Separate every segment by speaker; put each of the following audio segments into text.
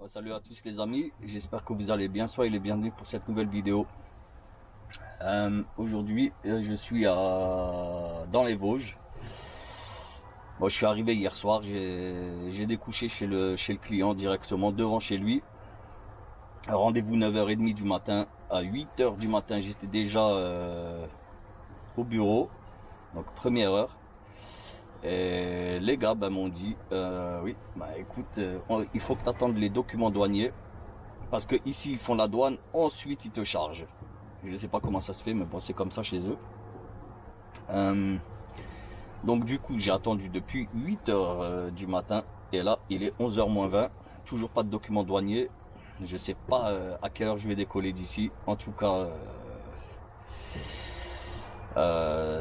Speaker 1: Salut à tous les amis, j'espère que vous allez bien, soyez les bienvenus pour cette nouvelle vidéo. Aujourd'hui, je suis dans les Vosges. Bon, je suis arrivé hier soir, j'ai découché chez le client directement devant chez lui. Rendez-vous 9h30 du matin, à 8h du matin, j'étais déjà au bureau, donc première heure. Et les gars m'ont dit, oui, écoute, il faut que tu attendes les documents douaniers. Parce que ici ils font la douane, ensuite ils te chargent. Je ne sais pas comment ça se fait, mais bon, c'est comme ça chez eux. Donc du coup, j'ai attendu depuis 8h du matin. Et là, il est 11h moins 20. Toujours pas de documents douaniers. Je sais pas à quelle heure je vais décoller d'ici. En tout cas,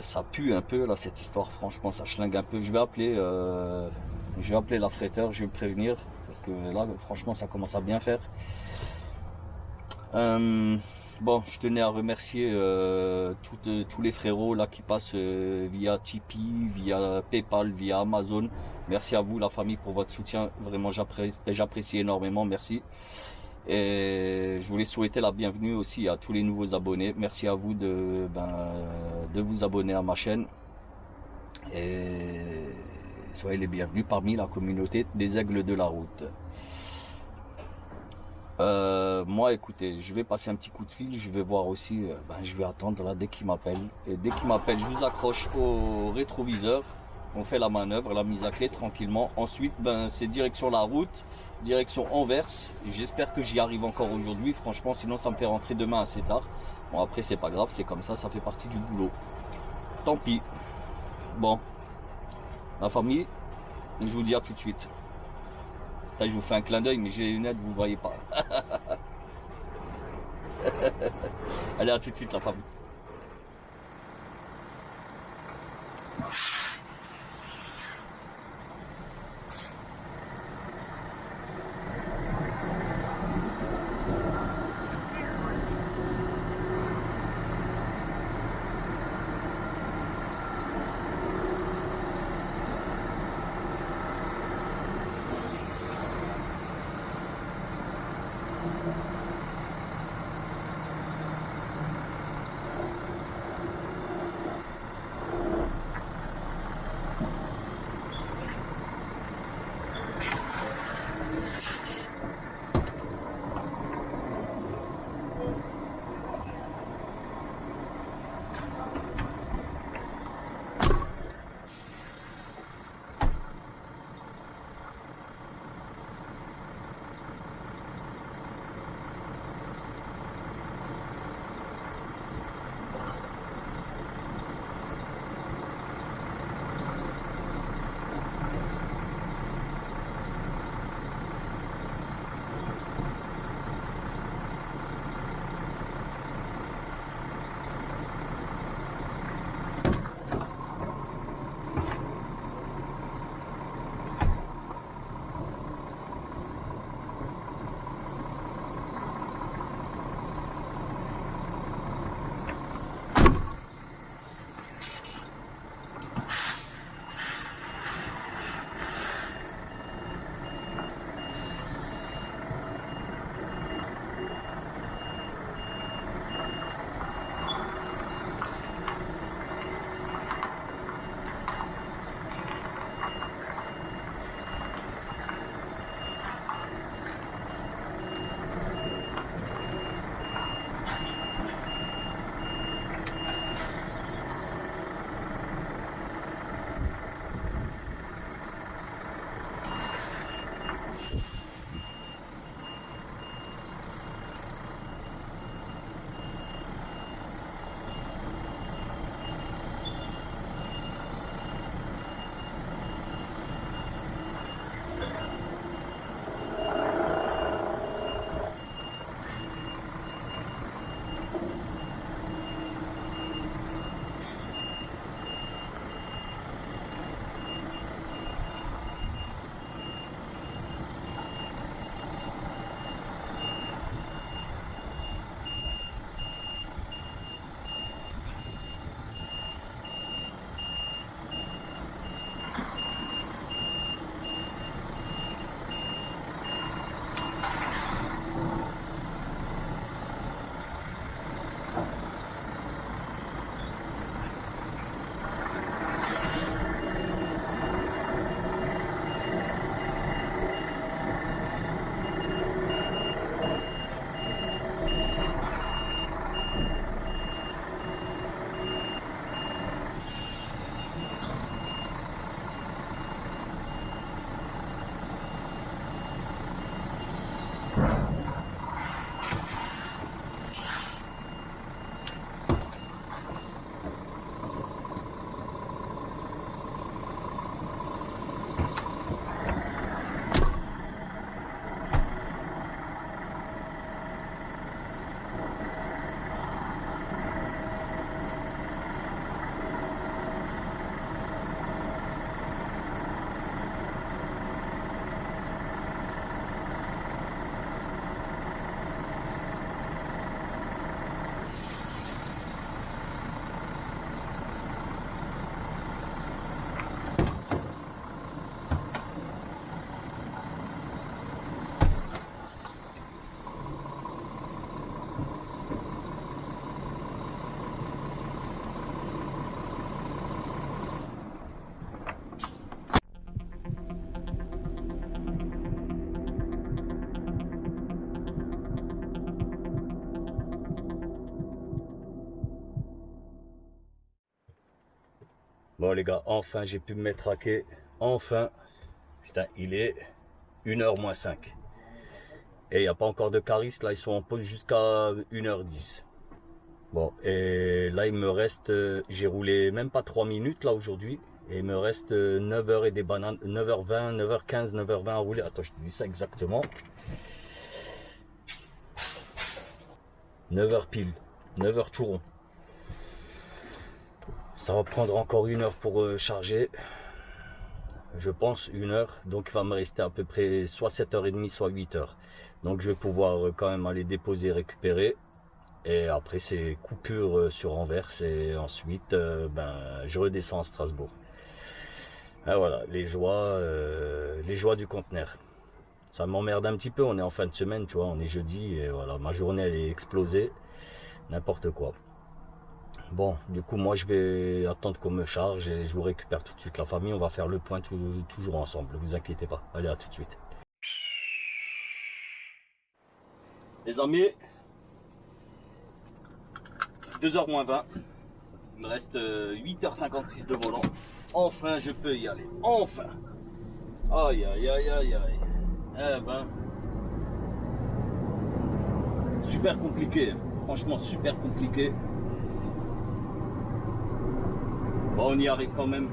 Speaker 1: ça pue un peu là cette histoire. Franchement, ça schlingue un peu. Je vais appeler la fretteur, je vais me prévenir. Parce que là, franchement, ça commence à bien faire. Bon, je tenais à remercier tous les frérots là qui passent via Tipeee, via PayPal, via Amazon. Merci à vous la famille pour votre soutien. Vraiment, j'apprécie énormément. Merci. Et je voulais souhaiter la bienvenue aussi à tous les nouveaux abonnés. Merci à vous de vous abonner à ma chaîne. Et soyez les bienvenus parmi la communauté des aigles de la route. Moi, écoutez, je vais passer un petit coup de fil, je vais voir aussi, je vais attendre là dès qu'il m'appelle. Et dès qu'il m'appelle, je vous accroche au rétroviseur, on fait la manœuvre, la mise à clé tranquillement. Ensuite, c'est direction la route, direction Anvers. J'espère que j'y arrive encore aujourd'hui, franchement, sinon ça me fait rentrer demain assez tard. Bon, après, c'est pas grave, c'est comme ça fait partie du boulot. Tant pis. Bon, la famille, je vous dis à tout de suite. Là, je vous fais un clin d'œil, mais j'ai les lunettes, vous voyez pas. Allez, à tout de suite, la famille. Bon les gars, enfin j'ai pu me mettre à quai, enfin. Putain, il est 1h moins 5. Et il n'y a pas encore de caristes, là ils sont en pause jusqu'à 1h10. Bon, et là il me reste, j'ai roulé même pas 3 minutes là aujourd'hui. Et il me reste 9h et des bananes, 9h20, 9h15, 9h20 à rouler. Attends, je te dis ça exactement. 9h pile, 9h tout rond. Ça va prendre encore 1 heure pour charger. Je pense 1 heure. Donc il va me rester à peu près soit 7h30, soit 8h. Donc je vais pouvoir quand même aller déposer, récupérer. Et après c'est coupure sur Anvers. Et ensuite je redescends à Strasbourg. Et voilà, les joies du conteneur. Ça m'emmerde un petit peu, on est en fin de semaine, tu vois, on est jeudi. Et voilà, ma journée elle est explosée. N'importe quoi. Bon, du coup, moi, je vais attendre qu'on me charge et je vous récupère tout de suite la famille. On va faire le point toujours ensemble, ne vous inquiétez pas. Allez, à tout de suite. Les amis, 2h moins 20. Il me reste 8h56 de volant. Enfin, je peux y aller. Enfin. Aïe, aïe, aïe, aïe, aïe. Eh ben. Super compliqué. Franchement, super compliqué. Bon, on y arrive quand même.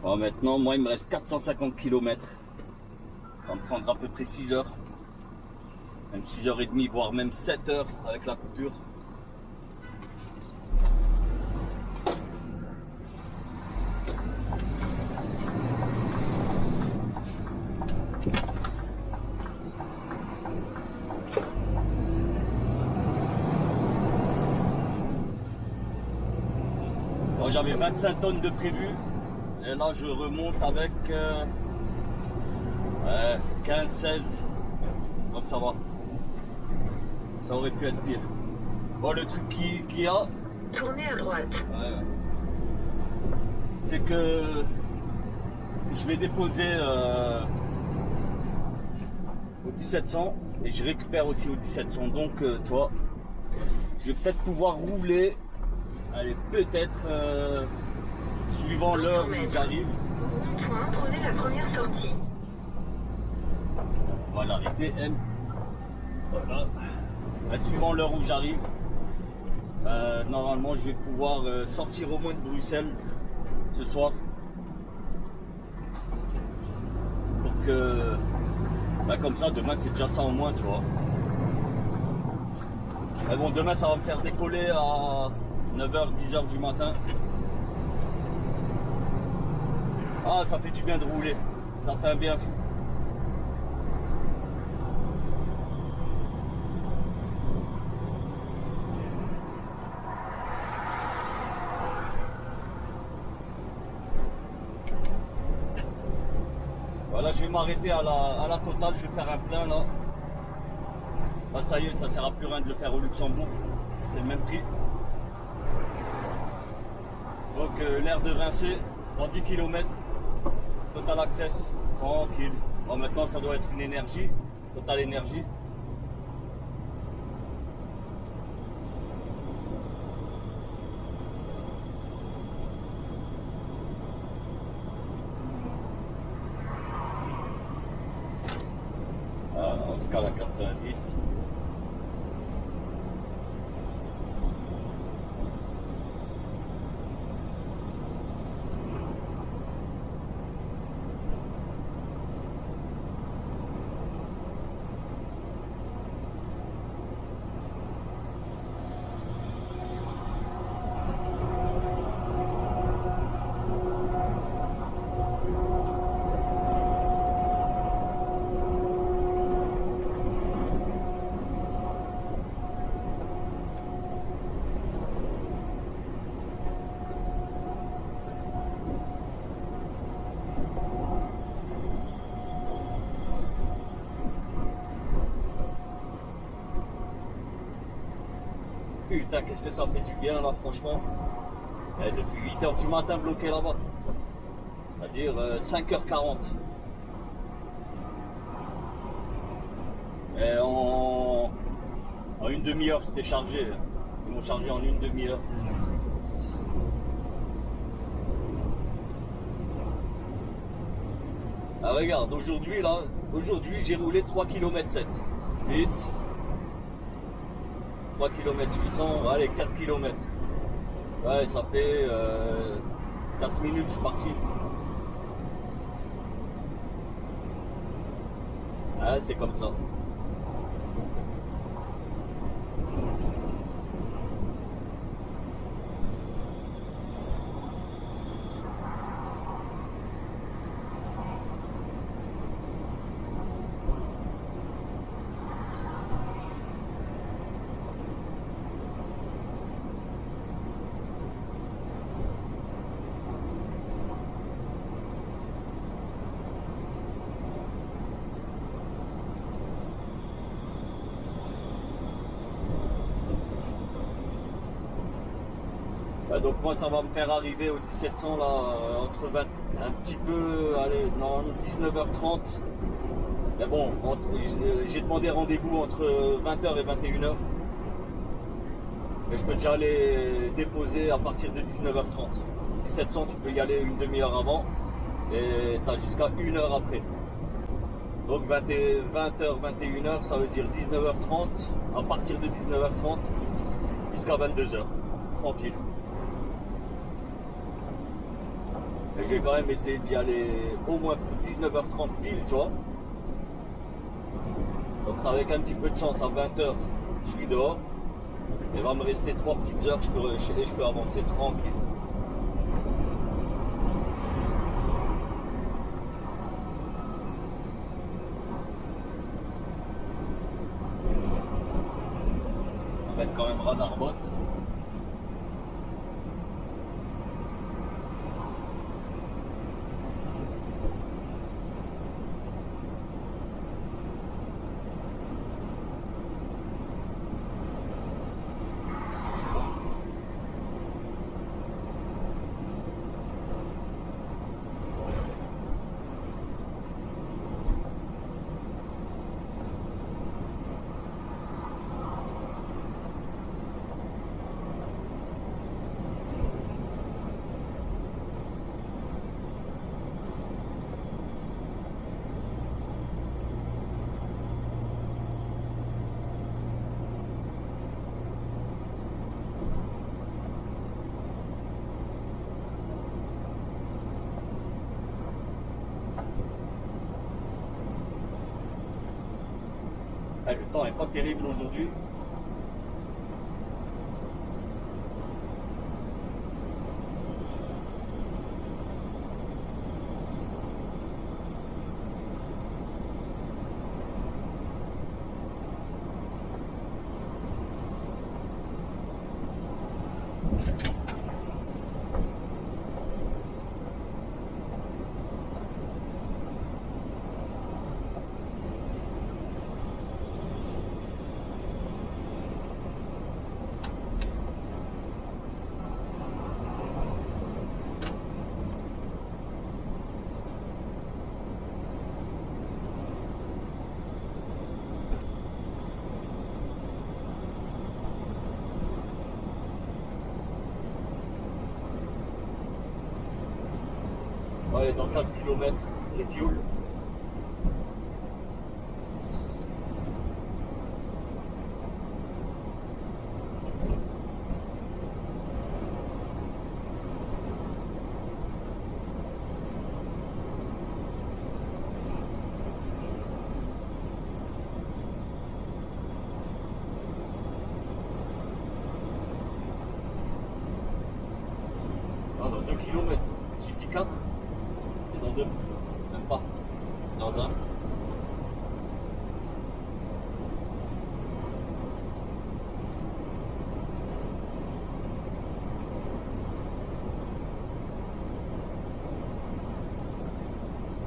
Speaker 1: Bon, maintenant, moi, il me reste 450 km. Ça va me prendre à peu près 6 heures. Même 6h30, voire même 7 heures avec la coupure. Bon, j'avais 25 tonnes de prévu. Et là, je remonte avec 15-16. Donc ça va. Ça aurait pu être pire. Bon, le truc qu'il y a...
Speaker 2: Tournez à droite.
Speaker 1: C'est que je vais déposer au 1700 et je récupère aussi au 1700. Donc, tu vois, je vais peut-être pouvoir rouler. Allez, peut-être suivant l'heure où j'arrive.
Speaker 2: Au rond-point, prenez la première sortie.
Speaker 1: On va l'arrêter, elle. Voilà. Suivant l'heure où j'arrive, normalement je vais pouvoir sortir au moins de Bruxelles ce soir. Pour que, comme ça, demain c'est déjà ça en moins, tu vois. Mais bon, demain ça va me faire décoller à 9h, 10h du matin. Ah, ça fait du bien de rouler. Ça fait un bien fou. Voilà, je vais m'arrêter à la totale. Je vais faire un plein là. Là, ça y est, ça sert à plus rien de le faire au Luxembourg. C'est le même prix. Donc l'air de Vinci, dans 10 km, Total Access, tranquille. Bon, maintenant ça doit être une énergie, Total Énergie. jusqu'à la 90. Putain, qu'est-ce que ça fait du bien là, franchement. Et depuis 8h du matin bloqué là-bas. C'est-à-dire 5h40. Et en une demi-heure, c'était chargé. Ils m'ont chargé en une demi-heure. Ah, regarde, aujourd'hui j'ai roulé 3 km 7. Vite. 3 km 800, allez 4 km. Ouais, ça fait 4 minutes, je suis parti. Ah, c'est comme ça. Donc moi ça va me faire arriver au 1700 là, entre 20, un petit peu, allez, normalement 19h30. Mais bon, j'ai demandé rendez-vous entre 20h et 21h. Et je peux déjà aller déposer à partir de 19h30. 1700 tu peux y aller une demi-heure avant et tu as jusqu'à 1h après. Donc 20h, 21h, ça veut dire 19h30, à partir de 19h30 jusqu'à 22h. Tranquille. Et je vais quand même essayer d'y aller au moins pour 19h30 pile, tu vois. Donc ça avec un petit peu de chance, à 20h, je suis dehors. Il va me rester 3 petites heures, je peux avancer tranquille. On va mettre quand même radar bot. Le temps n'est pas terrible aujourd'hui. Ouais, dans 4 km, les fuels. 2 km. J'ai dit 4. C'est dans 2. Même pas. Dans un.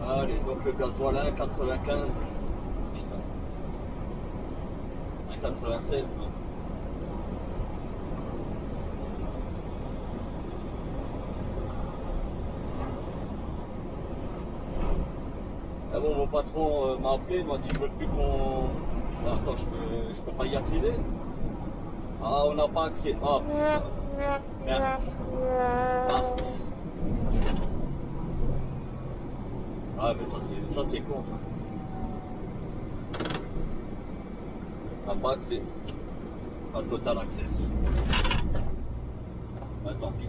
Speaker 1: Allez, donc le gasoil 1,95. Putain. 1,96 non. Ah bon, mon patron m'a appelé, il m'a dit je veux plus qu'on. Ah, attends, je peux pas y accéder. Ah, on n'a pas accès. Ah putain. Merde. Merde. Ah mais ça c'est con ça. On n'a pas accès. Pas total access. Bah tant pis.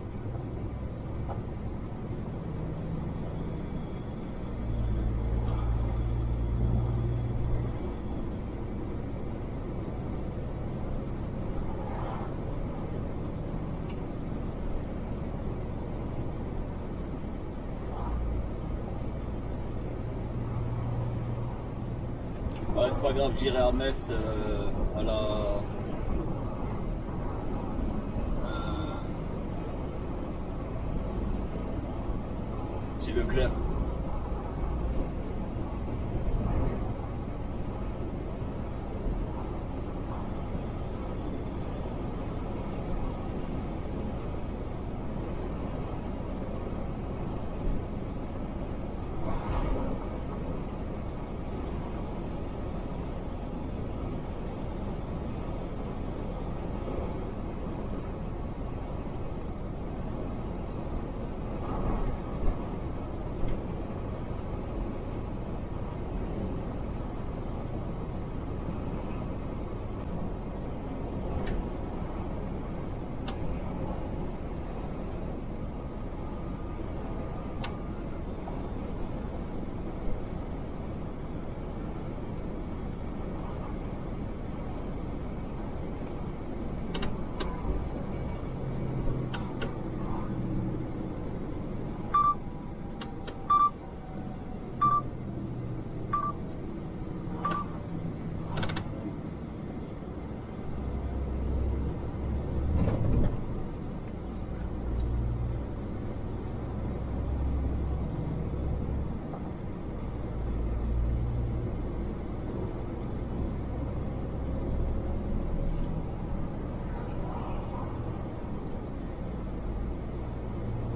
Speaker 1: Ouais, c'est pas grave, j'irai à Metz à la. Chez Leclerc.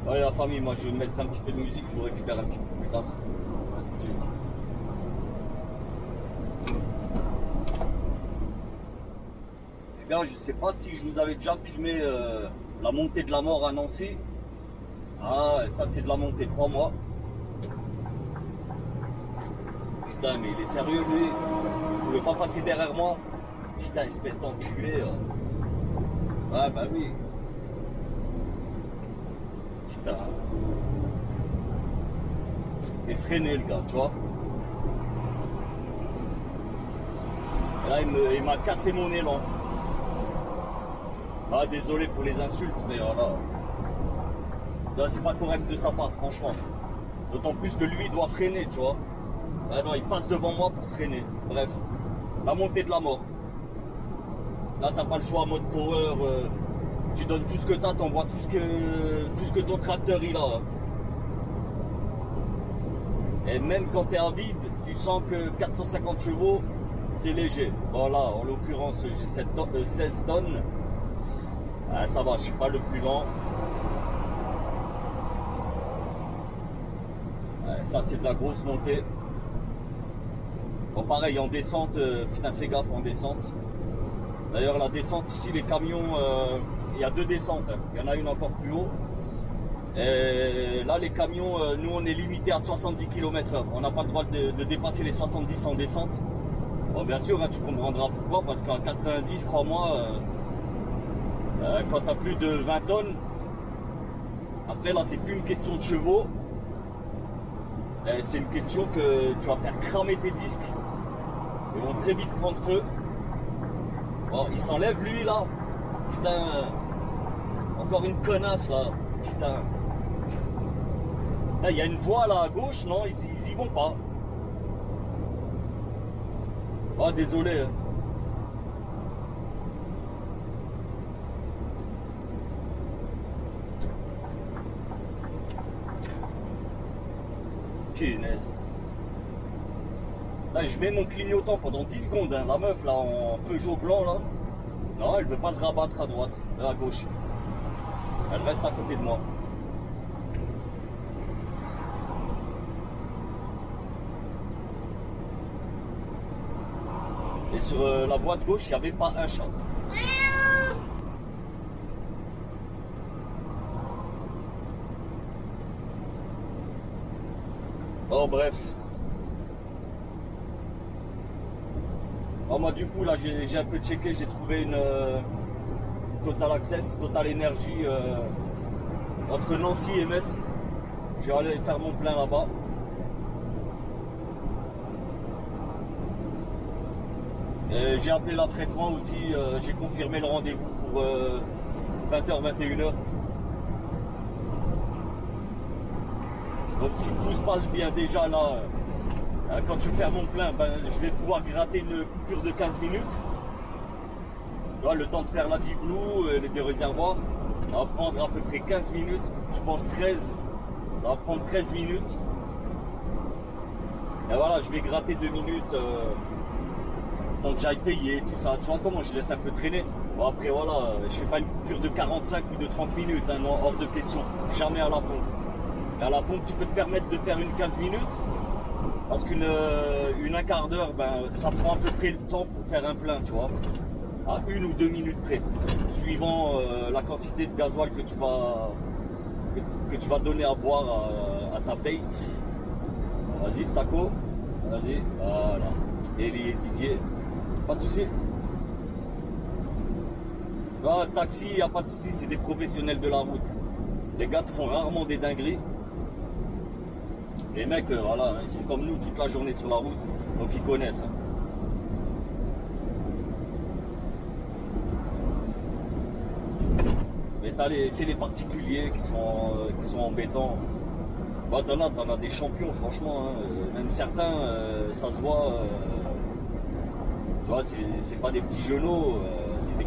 Speaker 1: Allez la famille, moi je vais mettre un petit peu de musique, je vous récupère un petit peu plus tard. À tout de suite. Les gars, je sais pas si je vous avais déjà filmé la montée de la mort à Nancy. Ah, ça c'est de la montée, 3 mois. Putain, mais il est sérieux lui. Vous pouvez pas passer derrière moi. Putain, espèce d'enculé. Ah bah oui. Putain. Il est freiné le gars, tu vois. Et là il m'a cassé mon élan. Ah désolé pour les insultes, mais voilà. Là c'est pas correct de sa part, franchement. D'autant plus que lui il doit freiner, tu vois. Ah non, il passe devant moi pour freiner. Bref. La montée de la mort. Là t'as pas le choix, mode power. Tu donnes tout ce que t'as, t'envoies tout ce que ton tracteur il a. Hein. Et même quand t'es à vide, tu sens que 450 chevaux, c'est léger. Voilà, en l'occurrence, j'ai 16 tonnes. Ah, ça va, je suis pas le plus lent. Ah, ça, c'est de la grosse montée. Bon, pareil, en descente, putain, fais gaffe en descente. D'ailleurs, la descente ici, les camions, il y a 2 descentes. Hein. Il y en a une encore plus haut. Et là, les camions, nous, on est limité à 70 km/h. On n'a pas le droit de dépasser les 70 en descente. Bon, bien sûr, hein, tu comprendras pourquoi. Parce qu'en 90, crois-moi, quand tu as plus de 20 tonnes, après, là, c'est plus une question de chevaux. C'est une question que tu vas faire cramer tes disques. Ils vont très vite prendre feu. Bon, il s'enlève lui là. Putain. Encore une connasse là. Putain. Là, il y a une voie là à gauche, non, ils y vont pas. Ah, désolé. Hein. Punaise. Là, je mets mon clignotant pendant 10 secondes. Hein. La meuf, là, en Peugeot blanc, là. Non, elle veut pas se rabattre à droite, à gauche. Elle reste à côté de moi. Et sur la voie de gauche, il n'y avait pas un chat. Oh, bref. Oh, moi, du coup, là, j'ai un peu checké. J'ai trouvé une Total Access, Total Énergie entre Nancy et Metz. Je vais aller faire mon plein là-bas. J'ai appelé l'affrètement aussi, j'ai confirmé le rendez-vous pour 20h, 21h. Donc si tout se passe bien déjà là, quand je vais faire mon plein, ben, je vais pouvoir gratter une coupure de 15 minutes. Tu vois, le temps de faire la deep blue, les deux réservoirs, ça va prendre à peu près 15 minutes, je pense 13. Ça va prendre 13 minutes. Et voilà, je vais gratter 2 minutes. Donc j'aille payer, tout ça, tu vois comment je laisse un peu traîner. Bon après voilà, je fais pas une coupure de 45 ou de 30 minutes, hein, non, hors de question, jamais à la pompe. Et à la pompe tu peux te permettre de faire une 15 minutes, parce qu'une un quart d'heure, ben, ça prend à peu près le temps pour faire un plein, tu vois, à 1 ou 2 minutes près, suivant la quantité de gasoil que tu vas donner à boire à ta bait. Vas-y Taco, vas-y, voilà, Eli et Didier. Pas de soucis. Ah, taxi, il n'y a pas de soucis, c'est des professionnels de la route. Les gars te font rarement des dingueries. Les mecs, voilà, ils sont comme nous toute la journée sur la route, donc ils connaissent. Hein. Mais c'est les particuliers qui sont embêtants. Bah, t'en as des champions, franchement. Hein. Même certains, ça se voit. Tu vois, c'est pas des petits genoux, c'est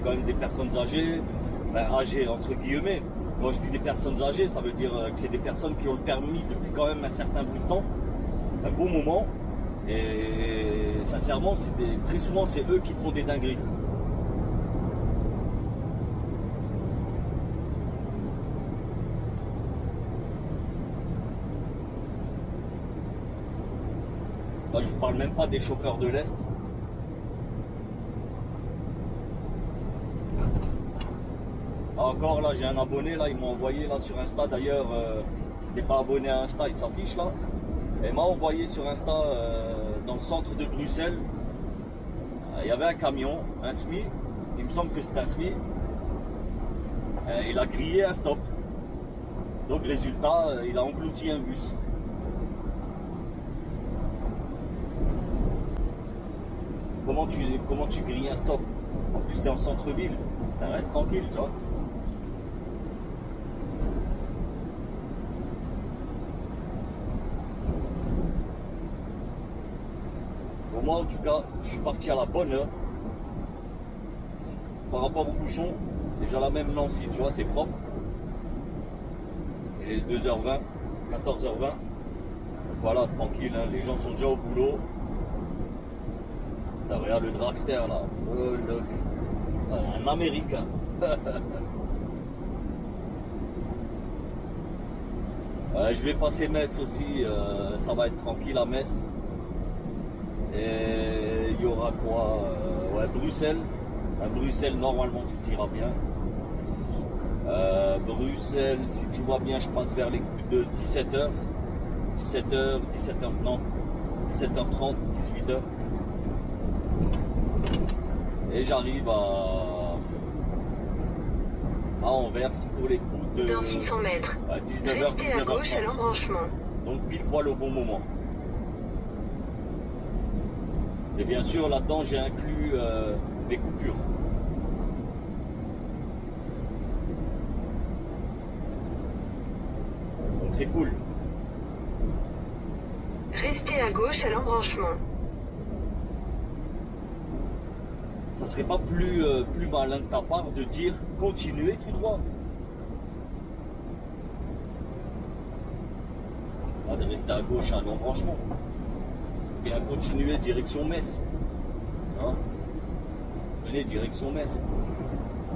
Speaker 1: quand même des personnes âgées, enfin âgées entre guillemets. Quand je dis des personnes âgées, ça veut dire que c'est des personnes qui ont le permis depuis quand même un certain bout de temps, un bon moment. Et sincèrement, très souvent, c'est eux qui te font des dingueries. Là, je ne parle même pas des chauffeurs de l'Est. Encore là, j'ai un abonné, là, il m'a envoyé là sur Insta. D'ailleurs, si t'es pas abonné à Insta, il s'affiche là. Il m'a envoyé sur Insta dans le centre de Bruxelles. Il y avait un camion, un SMI. Il me semble que c'est un SMI. Il a grillé un stop. Donc résultat, il a englouti un bus. Comment tu grilles un stop? En plus, t'es en centre-ville. Reste tranquille, tu vois. Pour moi, en tout cas, je suis parti à la bonne heure. Par rapport au bouchon, déjà la même Nancy, tu vois, c'est propre. Il est 2h20, 14h20. Donc voilà, tranquille, hein, les gens sont déjà au boulot. Là, regarde le dragster là. Oh, look. Un américain. Je vais passer Metz aussi, ça va être tranquille à Metz. Et il y aura quoi? Ouais, Bruxelles. À Bruxelles, normalement, tout ira bien. Bruxelles, si tu vois bien, je passe vers les coups de 17h. 17h, non. 17h30, 18h. Et j'arrive à Anvers pour les coups de...
Speaker 2: Dans 600 mètres,
Speaker 1: 19h,
Speaker 2: restez à
Speaker 1: 19h30.
Speaker 2: gauche à l'embranchement.
Speaker 1: Donc pile poil au bon moment. Et bien sûr, là-dedans, j'ai inclus mes coupures. Donc c'est cool.
Speaker 2: Restez à gauche à l'embranchement.
Speaker 1: Ça serait pas plus malin de ta part de dire continuez tout droit. Pas de rester à gauche à l'embranchement. Et à continuer direction Metz. Hein? Venez direction Metz.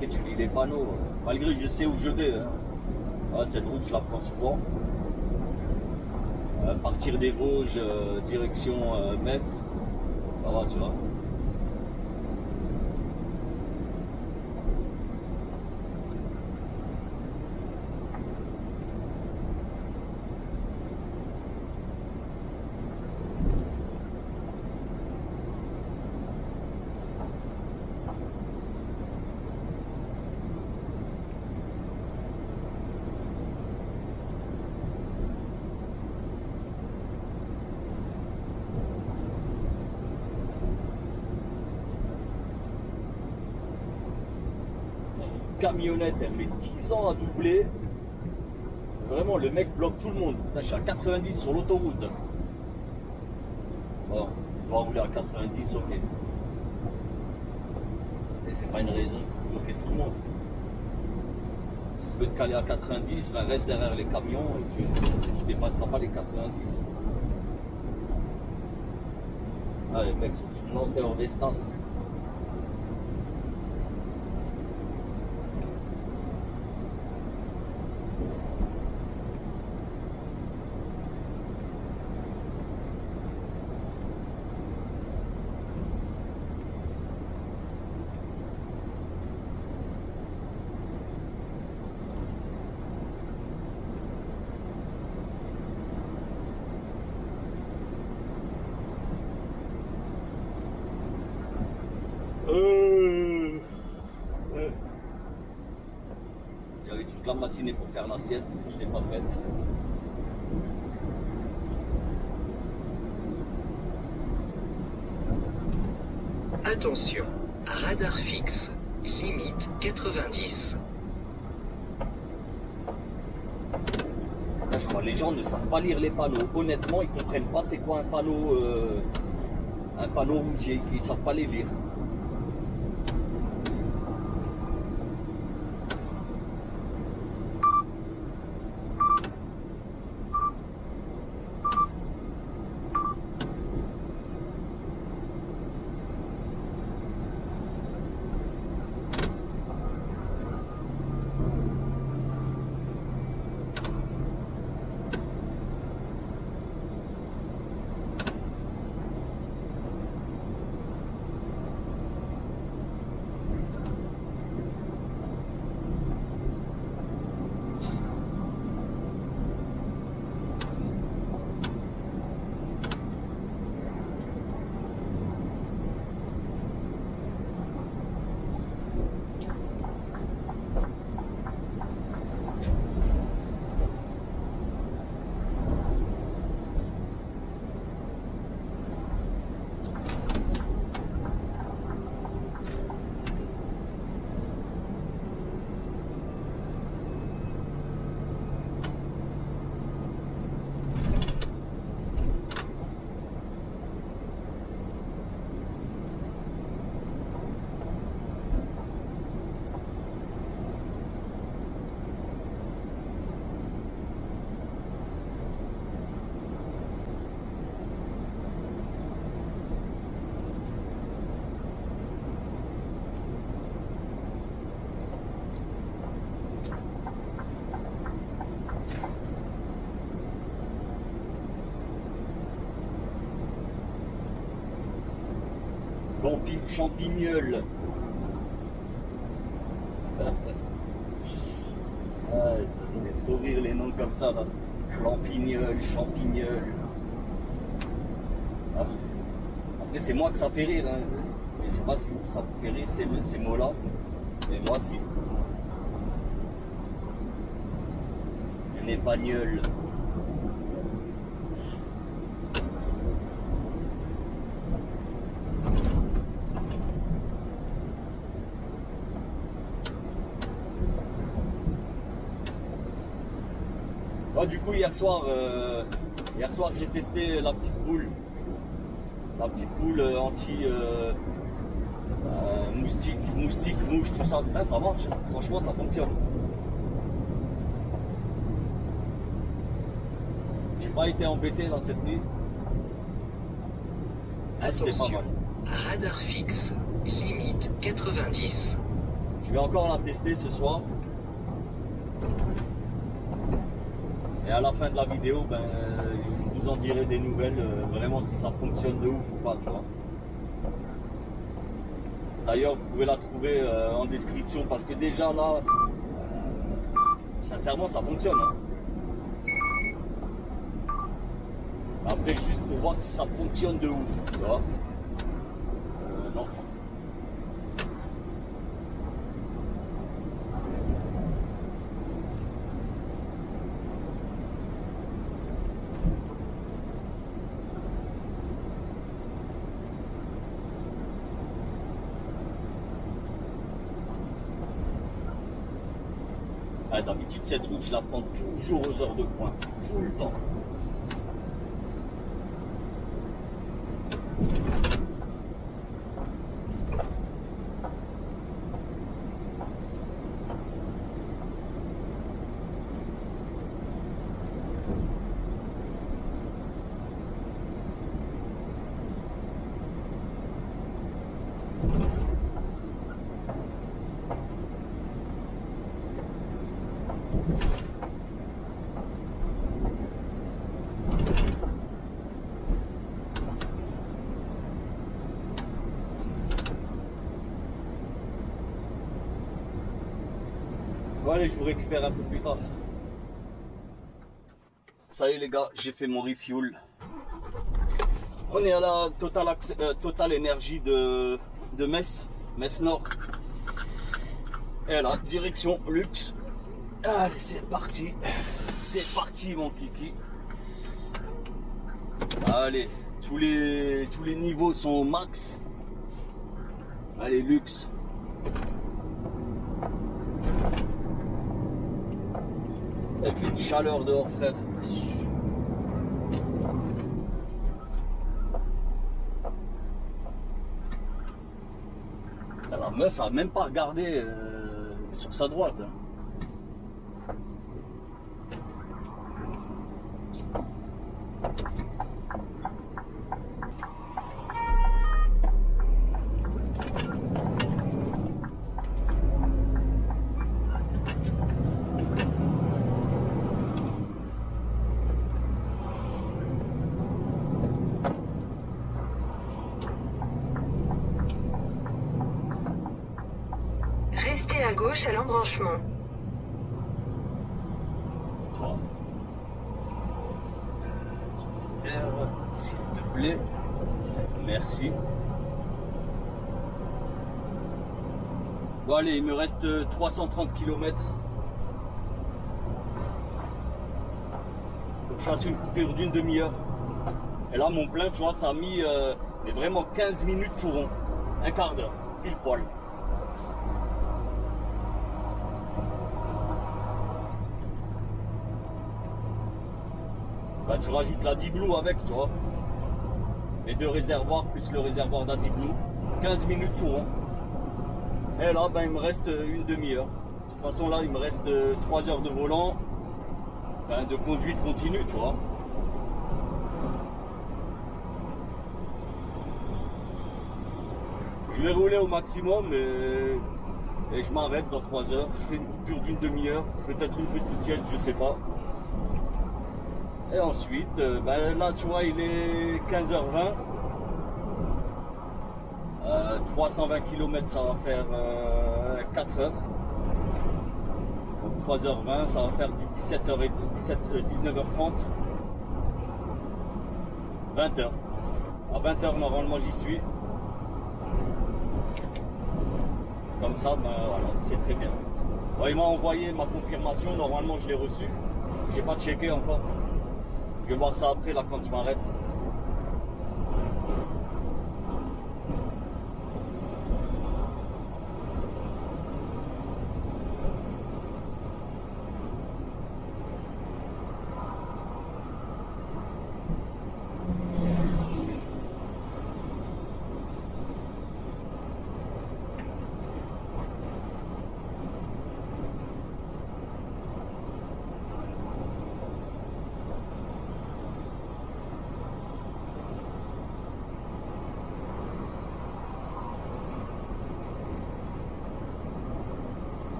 Speaker 1: Et tu lis les panneaux. Malgré que je sais où je vais. Hein. Ah, cette route, je la prends souvent. Partir des Vosges, direction Metz. Ça va, tu vois. Camionnette, elle met 10 ans à doubler. Vraiment, le mec bloque tout le monde. Putain, je suis à 90 sur l'autoroute. Bon, on va rouler à 90, ok. Et c'est pas une raison pour bloquer tout le monde. Si tu veux te caler à 90, ben reste derrière les camions et tu dépasseras pas les 90. Ah, les mecs sont une lenteur vestas. J'avais toute la matinée pour faire la sieste, mais je ne l'ai pas faite.
Speaker 3: Attention, radar fixe, limite 90.
Speaker 1: Je crois que les gens ne savent pas lire les panneaux. Honnêtement, ils ne comprennent pas c'est quoi un panneau routier, ils ne savent pas les lire. Champignol. Ça fait trop rire les noms comme ça là. Clampignol, champignol. Ah. Après c'est moi que ça fait rire. Hein. Je sais pas si ça vous fait rire ces mots-là. Mais moi si. Un épagnol. Oh, du coup, hier soir j'ai testé la petite boule. La petite boule anti moustique, mouche, tout ça. Putain, ça marche. Franchement, ça fonctionne. J'ai pas été embêté là cette nuit. Ah, c'était pas
Speaker 3: Attention,
Speaker 1: mal.
Speaker 3: radar fixe, limite 90.
Speaker 1: Je vais encore la tester ce soir. Et à la fin de la vidéo, ben, je vous en dirai des nouvelles, vraiment si ça fonctionne de ouf ou pas, tu vois. D'ailleurs, vous pouvez la trouver en description parce que déjà là, sincèrement, ça fonctionne. Hein. Après, juste pour voir si ça fonctionne de ouf, tu vois. Non. Ah, d'habitude, cette route, je la prends toujours aux heures de pointe, tout le temps. Bon allez, je vous récupère un peu plus tard. Ça y est les gars, j'ai fait mon refuel. On est à la Total Énergie de Metz Nord. Et là, direction Luxe. Allez, c'est parti. C'est parti mon kiki. Allez, tous les niveaux sont au max. Allez, Luxe. Il fait une chaleur dehors, frère. La meuf a même pas regardé sur sa droite. Hein.
Speaker 2: Restez à gauche à l'embranchement.
Speaker 1: Toi. S'il te plaît. Merci. Bon allez, il me reste 330 km. Faut que je fasse une coupure d'une demi-heure. Et là mon plein, tu vois, ça a mis mais vraiment 15 minutes tout rond. Un quart d'heure, pile poil. Bah, tu rajoutes la Diglou avec, tu vois. Les deux réservoirs plus le réservoir d'Adiglou. 15 minutes tout rond. Et là, ben, il me reste une demi-heure. De toute façon, là, il me reste 3 heures de volant. Ben, de conduite continue, tu vois. Je vais rouler au maximum et je m'arrête dans 3 heures. Je fais une coupure d'une demi-heure. Peut-être une petite sieste, je sais pas. Et ensuite, ben là tu vois il est 15h20, 320 km ça va faire 4 heures, donc 3h20 ça va faire du 19h30, 20h, à 20h normalement j'y suis, comme ça ben voilà c'est très bien. Bon, il m'a envoyé ma confirmation, normalement je l'ai reçue, j'ai pas checké encore. Je vais voir ça après, là, quand je m'arrête.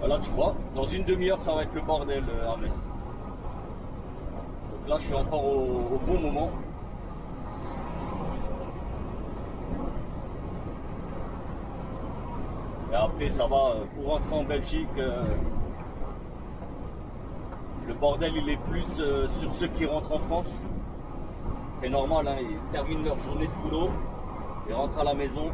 Speaker 1: Voilà, tu vois, dans une demi-heure, ça va être le bordel à Metz. Donc là, je suis encore au bon moment. Et après, ça va, pour rentrer en Belgique, le bordel, il est plus sur ceux qui rentrent en France. C'est normal, hein, ils terminent leur journée de boulot, ils rentrent à la maison.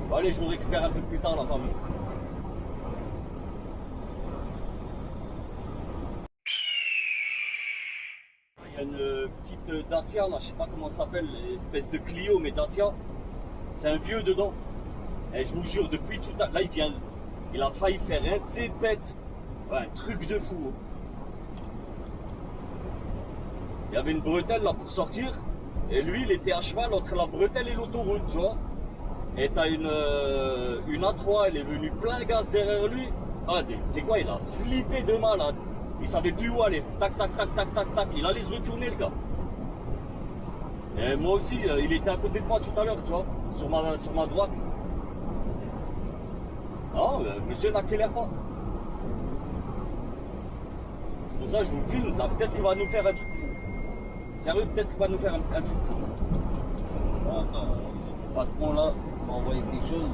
Speaker 1: Bon, allez, je vous récupère un peu plus tard, la famille. Il y a une petite Dacia, là, je sais pas comment ça s'appelle, espèce de Clio, mais Dacia. C'est un vieux dedans. Et je vous jure, depuis tout à l'heure, là, il a failli faire un pète. Ouais, un truc de fou. Il y avait une bretelle là pour sortir. Et lui, il était à cheval entre la bretelle et l'autoroute, tu vois. Et t'as une A3, elle est venue plein gaz derrière lui. Ah, tu sais quoi, il a flippé de malade. Il savait plus où aller. Tac, tac, tac, tac, tac, tac. Il allait se retourner, le gars. Et moi aussi, il était à côté de moi tout à l'heure, tu vois, sur ma droite. Non, monsieur n'accélère pas. C'est pour ça que je vous filme. Là, peut-être qu'il va nous faire un truc fou. Sérieux, peut-être qu'il va nous faire un truc fou. Attends, le patron là m'a envoyé quelque chose.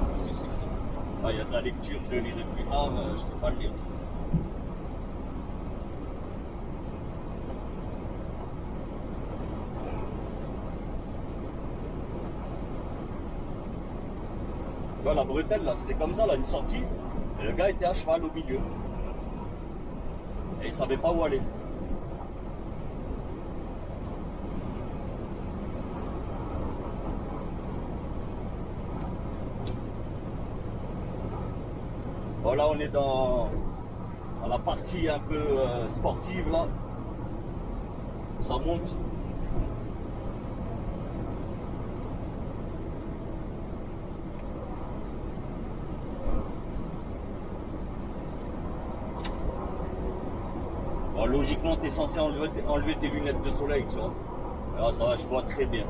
Speaker 1: Qu'est-ce que c'est que ça? Ah, il y a de la lecture, je le lirai plus tard, je ne peux pas le lire. Tu vois, la bretelle là, c'était comme ça, là, une sortie. Et le gars était à cheval au milieu. Et il savait pas où aller. Voilà, on est dans la partie un peu sportive là. Ça monte. Bon, logiquement, tu es censé enlever tes lunettes de soleil, tu vois. Alors ça va, je vois très bien.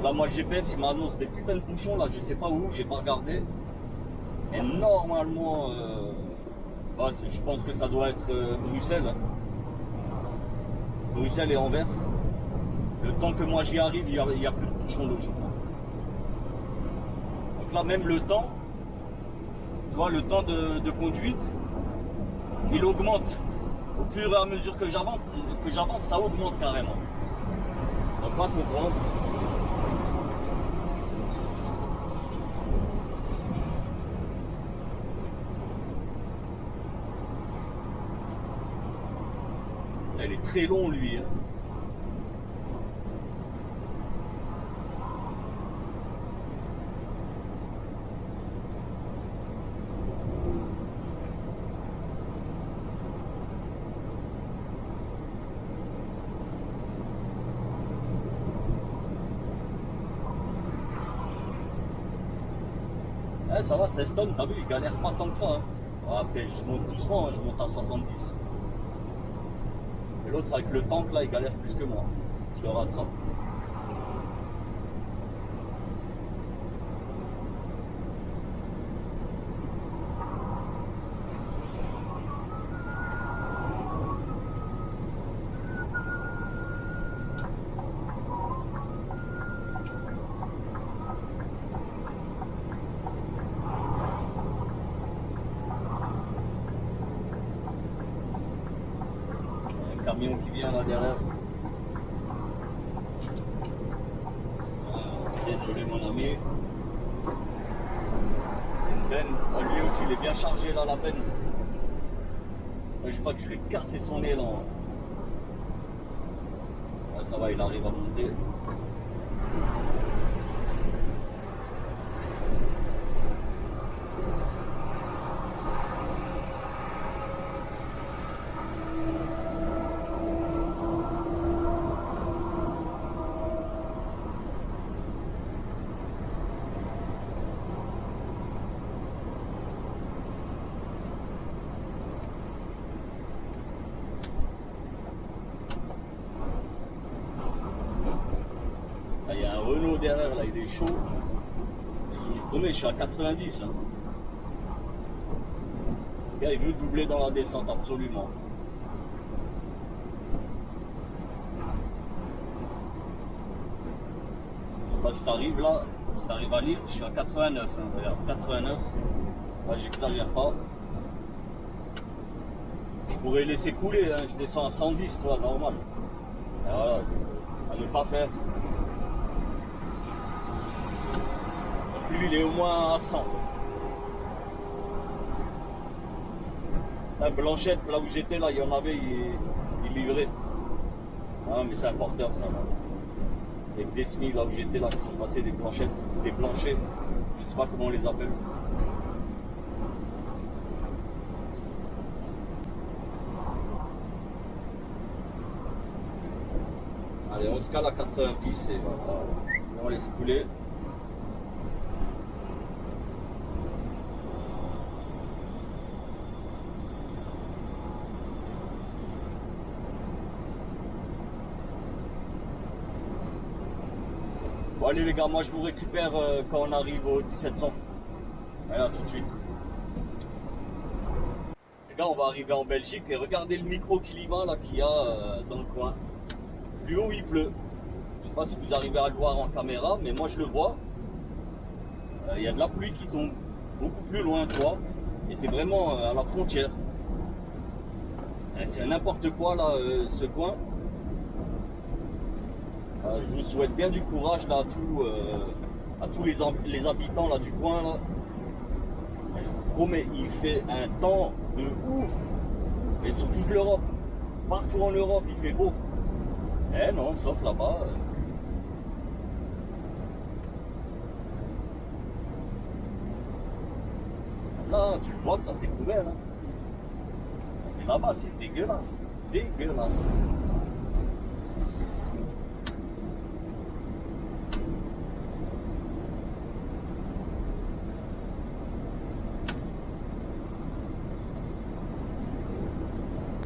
Speaker 1: Là, moi, le GPS, il m'annonce des putains de bouchons, là, je sais pas où, j'ai pas regardé. Et normalement, bah, je pense que ça doit être Bruxelles. Hein. Bruxelles et Anvers. Le temps que moi j'y arrive, il y a plus de bouchons, logiquement. Donc là, même le temps, tu vois, le temps de conduite, il augmente. Au fur et à mesure que j'avance, ça augmente carrément. Donc, on va comprendre. Il est très long, lui. Hein. Eh, ça va, 16 tonnes, t'as vu, il galère pas tant que ça. Hein. Après, je monte doucement, hein, je monte à 70. Et l'autre, avec le tank, là, il galère plus que moi. Je le rattrape. camion qui vient là derrière. Désolé mon ami. C'est une benne. Lui aussi il est bien chargé là la benne. Je crois que je vais casser son nez là. Ouais, ça va, il arrive à monter. Il y a un Renault derrière, là, il est chaud. Je vous promets, je suis à 90. Là. Le gars, il veut doubler dans la descente, absolument. Je sais pas si t'arrives là, si t'arrives à lire, je suis à 89. Hein, regarde, 89. Là, j'exagère pas. Je pourrais laisser couler, hein, je descends à 110, toi, normal. Et voilà, à ne pas faire. Lui, il est au moins à 100. La Blanchette, là où j'étais, là, il y en avait, il livrait. Ah, mais c'est un porteur, ça. Là. Avec des semis, là où j'étais, là, qui sont passés des planchettes, des planchers. Je sais pas comment on les appelle. Allez, on se cale à 90 et voilà. On laisse couler. Bon allez les gars, moi je vous récupère quand on arrive au 1700. Voilà, tout de suite. Les gars, on va arriver en Belgique et regardez le micro-climat là qu'il y a dans le coin. Plus haut il pleut. Je sais pas si vous arrivez à le voir en caméra, mais moi je le vois. Il y a de la pluie qui tombe beaucoup plus loin, tu vois. Et c'est vraiment à la frontière. C'est n'importe quoi là, ce coin. Je vous souhaite bien du courage là à tous les habitants là, du coin là. Je vous promets, il fait un temps de ouf. Et sur toute l'Europe. Partout en Europe, il fait beau. Eh non, sauf là-bas. Là, tu vois que ça s'est couvert. Hein. Mais là-bas, c'est dégueulasse. Dégueulasse.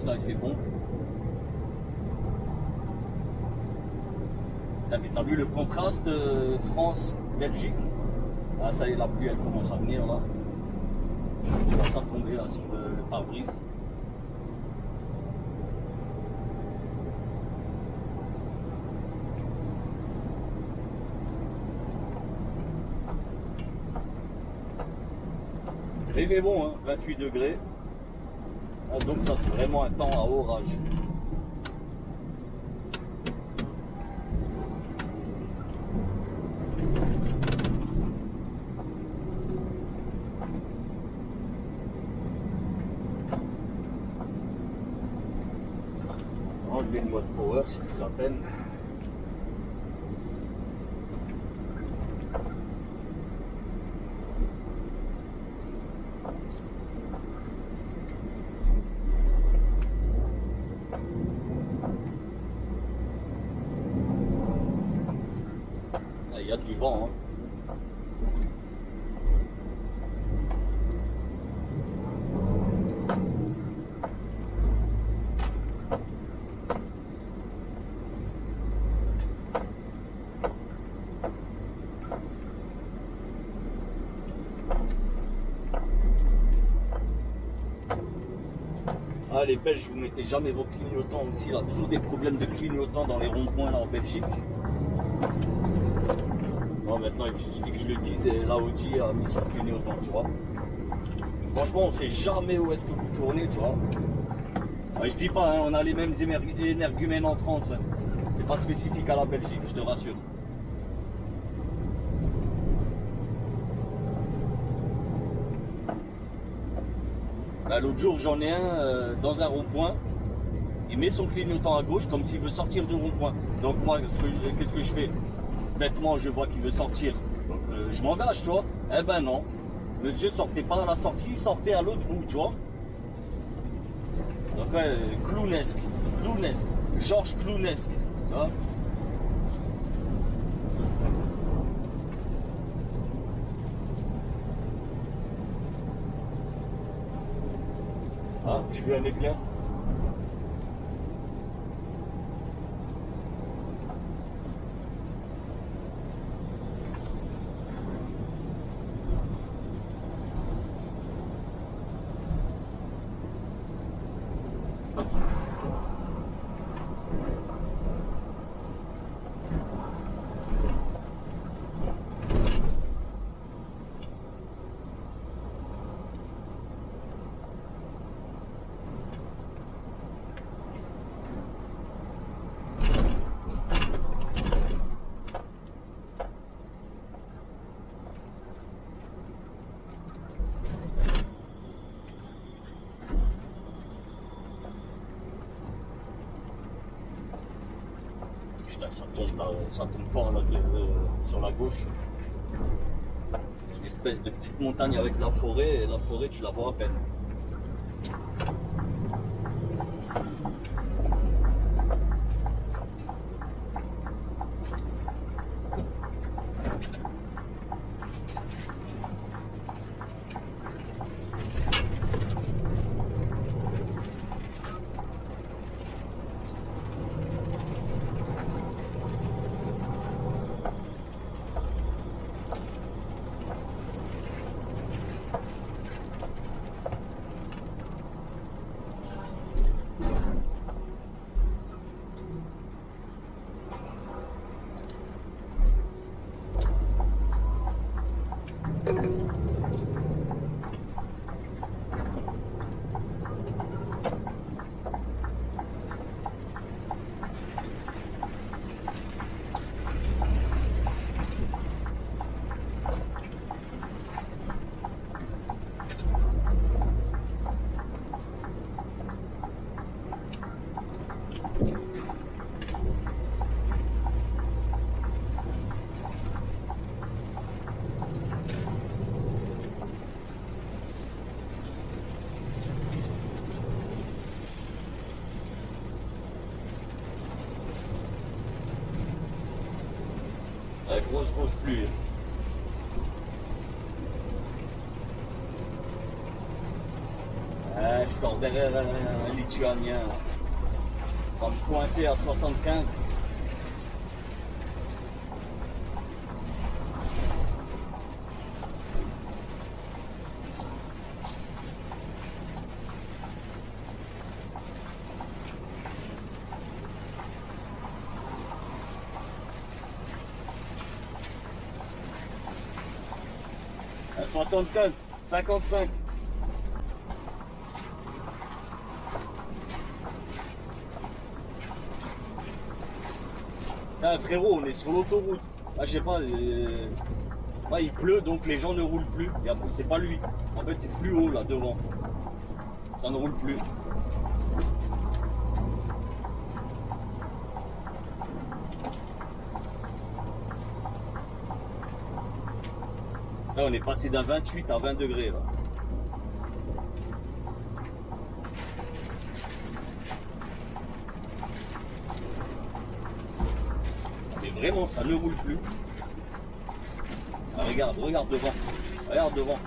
Speaker 1: Là, il fait bon. Là, mais t'as vu le contraste France-Belgique? Ah, ça y est, la pluie, elle commence à venir là. Elle commence à tomber là sur le pare-brise. Il est bon, hein, 28 degrés. Ah, donc ça c'est vraiment un temps à orage. Enlever le mode power, c'est plus la peine. Il y a du vent. Hein. Ah, les Belges, vous mettez jamais vos clignotants aussi. Là, toujours des problèmes de clignotants dans les ronds-points là en Belgique. Bon, maintenant, il suffit que je le dise et là, Audi a mis son clignotant, tu vois. Franchement, on sait jamais où est-ce que vous tournez, tu vois. Ouais, je dis pas, hein, on a les mêmes énergumènes en France. Hein. C'est pas spécifique à la Belgique, je te rassure. Bah, l'autre jour, j'en ai un dans un rond-point. Il met son clignotant à gauche comme s'il veut sortir du rond-point. Donc moi, qu'est-ce que je fais? Bêtement, je vois qu'il veut sortir. Donc je m'engage, tu vois. Eh ben non. Monsieur sortait pas à la sortie, il sortait à l'autre bout, tu vois. Donc clownesque. Georges Clownesque. Hein. Ah, j'ai vu un éclair. Putain, ça tombe fort là, sur la gauche. Une espèce de petite montagne avec la forêt, et la forêt tu la vois à peine. Grosse pluie. Je sors derrière un Lituanien. On va me coincer à 75. À 75, 55. Ah, frérot, on est sur l'autoroute. Ah, je sais pas, il pleut donc les gens ne roulent plus. C'est pas lui. En fait, c'est plus haut là devant. Ça ne roule plus. Là, on est passé d'un 28 à 20 degrés là. Mais vraiment, ça ne roule plus. Ah, regarde devant. Regarde devant.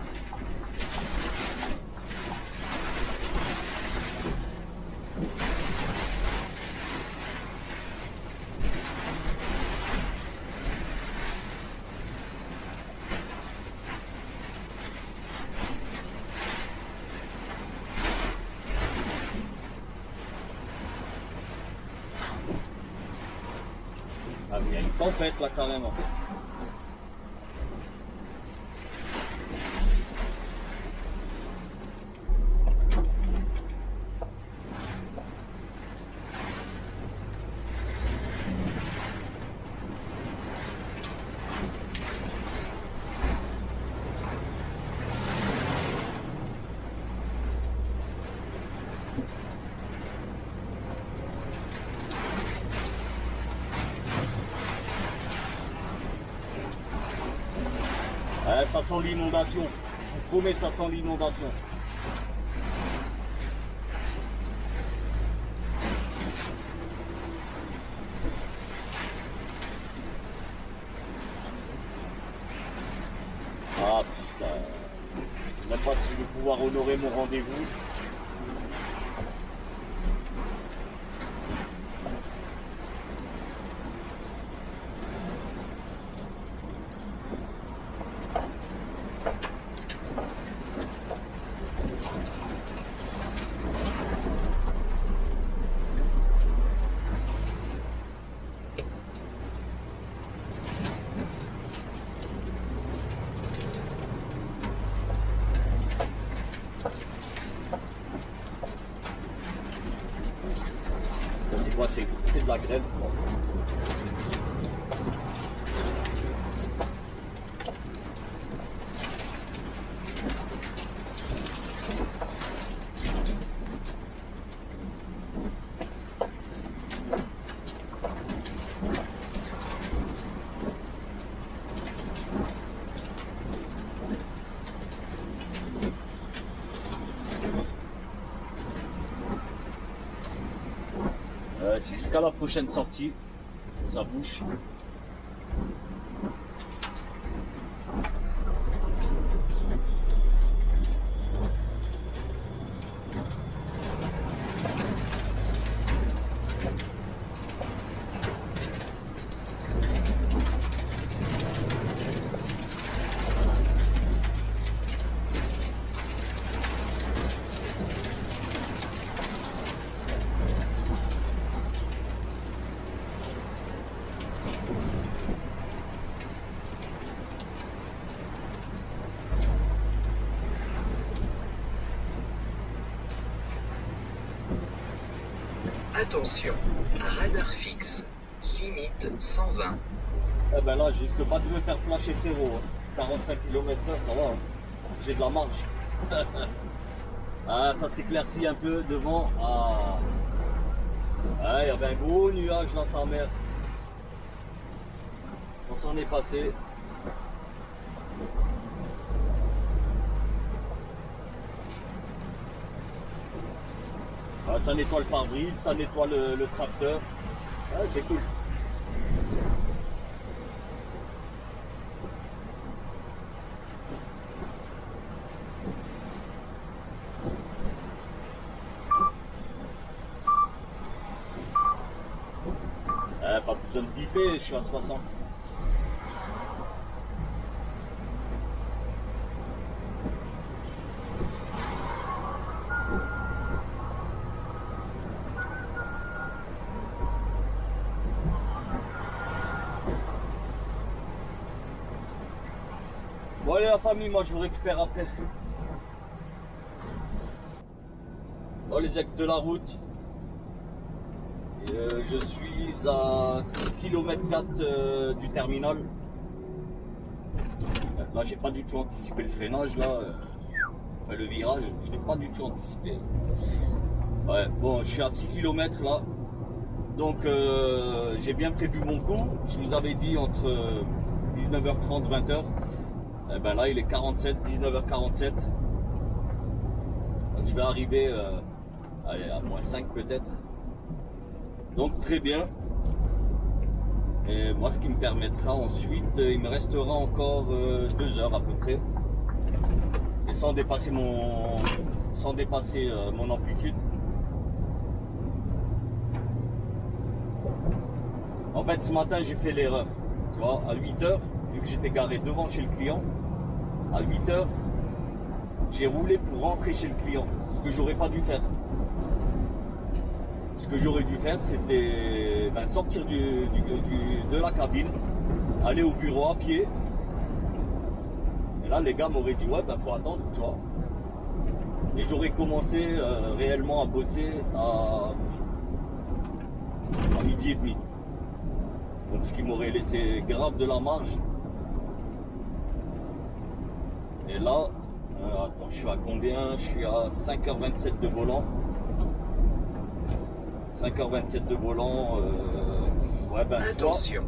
Speaker 1: Ah, mais il y a une tempête là carrément. ça sent l'inondation. Je vous promets, ça sent l'inondation. Ah putain. Je sais même pas si je vais pouvoir honorer mon rendez-vous. C'est quoi? C'est de la grêle, je crois. C'est jusqu'à la prochaine sortie, ça bouge.
Speaker 3: Attention, radar fixe, limite 120.
Speaker 1: Eh ben là, je risque pas de me faire flasher, frérot. 45 km/h, ça va. Hein. J'ai de la marge. Ah, ça s'éclaircit un peu devant. Ah, il y avait un gros nuage dans sa mer. On s'en est passé. Ah, ça nettoie le pare-brise, ça nettoie le tracteur. Ah, c'est cool. Pas besoin de biper, je suis à 60. Bon allez la famille, moi je vous récupère après. Bon les actes de la route. Je suis à 6 km 4 du terminal. Là j'ai pas du tout anticipé le freinage là. Le virage, je n'ai pas du tout anticipé. Ouais, bon je suis à 6 km là. Donc j'ai bien prévu mon coup. Je vous avais dit entre 19h30 20h. Et ben là il est 19h47. Donc je vais arriver allez, à moins 5 peut-être. Donc très bien. Et moi ce qui me permettra ensuite, il me restera encore 2 heures à peu près. Et sans dépasser mon amplitude. En fait ce matin j'ai fait l'erreur. Tu vois, à 8h, vu que j'étais garé devant chez le client, à 8h, j'ai roulé pour rentrer chez le client. Ce que j'aurais pas dû faire. Ce que j'aurais dû faire, c'était sortir de la cabine, aller au bureau à pied. Et là, les gars m'auraient dit, ouais, faut attendre, tu vois. Et j'aurais commencé réellement à bosser à 12h30. Donc, ce qui m'aurait laissé grave de la marge. Et là, attends, je suis à combien? Je suis à 5h27 de volant. 5h27 de volant. Ouais,
Speaker 3: Attention,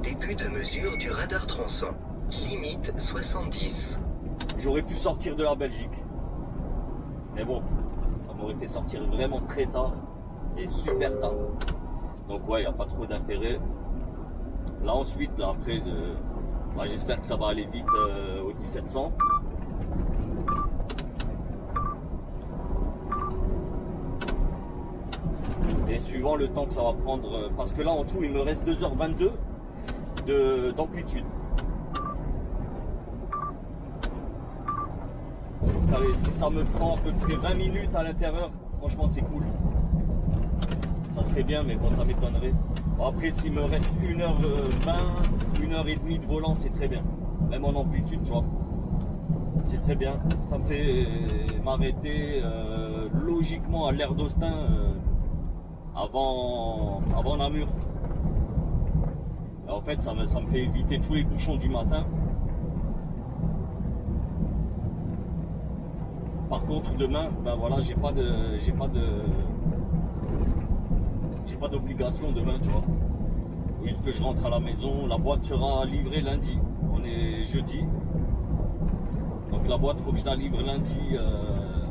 Speaker 3: début de mesure du radar tronçon. limite 70.
Speaker 1: J'aurais pu sortir de la Belgique. Mais bon, ça m'aurait fait sortir vraiment très tard et super tard. Donc ouais, il n'y a pas trop d'intérêt. Là ensuite, là après, j'espère que ça va aller vite au 1700. Et suivant le temps que ça va prendre, parce que là en tout il me reste 2h22 d'amplitude. Si ça me prend à peu près 20 minutes à l'intérieur, franchement c'est cool. Ça serait bien, mais bon, ça m'étonnerait. Bon, après, s'il me reste 1h20, 1h30 de volant, c'est très bien. Même en amplitude, tu vois. C'est très bien. Ça me fait m'arrêter logiquement à l'aire d'Austin avant Namur. Et en fait, ça me fait éviter tous les bouchons du matin. Par contre, demain, ben voilà, j'ai pas d'obligation demain, tu vois. Faut juste que je rentre à la maison. La boîte sera livrée lundi. On est jeudi. Donc la boîte, faut que je la livre lundi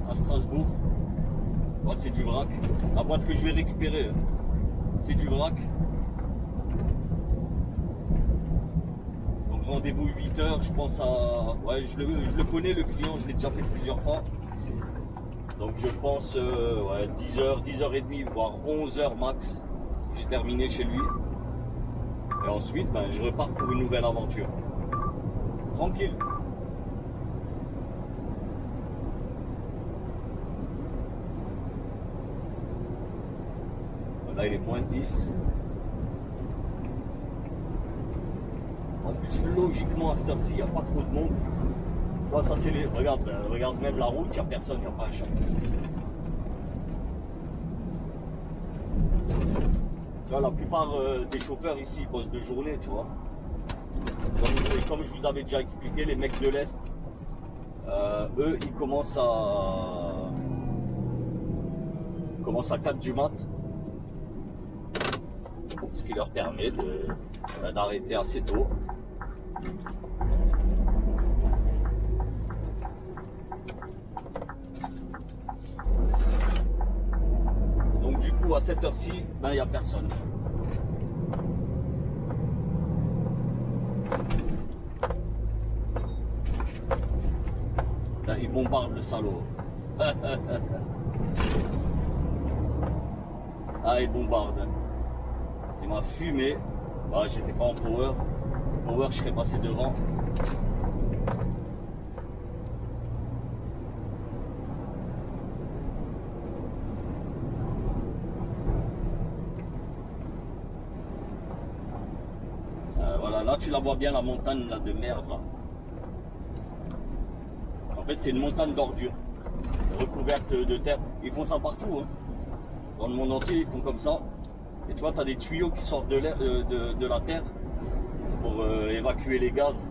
Speaker 1: à Strasbourg. Ouais, c'est du vrac. La boîte que je vais récupérer, c'est du vrac. Donc rendez-vous 8h, je pense à... Ouais, je le connais le client, je l'ai déjà fait plusieurs fois. Donc je pense 10h, 10h30, voire 11h max. J'ai terminé chez lui. Et ensuite, ben, je repars pour une nouvelle aventure. Tranquille. Là, il est moins 10. En plus, logiquement, à cette heure-ci, il n'y a pas trop de monde. Tu vois, ça c'est les... Regarde même la route, il n'y a personne, il n'y a pas un chat. Tu vois, la plupart des chauffeurs ici, ils bossent de journée, tu vois. Comme je vous avais déjà expliqué, les mecs de l'Est, eux, ils commencent à 4 du mat. Ce qui leur permet d'arrêter assez tôt. Donc du coup à cette heure-ci, ben, il n'y a personne. Là, il bombarde le salaud. Ah, il bombarde. Il m'a fumé. Bah, j'étais pas en power. Power, je serais passé devant. Voilà, là tu la vois bien, la montagne là, de merde là. En fait, c'est une montagne d'ordures recouverte de terre. Ils font ça partout, hein. Dans le monde entier, ils font comme ça. Et tu vois, tu as des tuyaux qui sortent de la terre. C'est pour évacuer les gaz.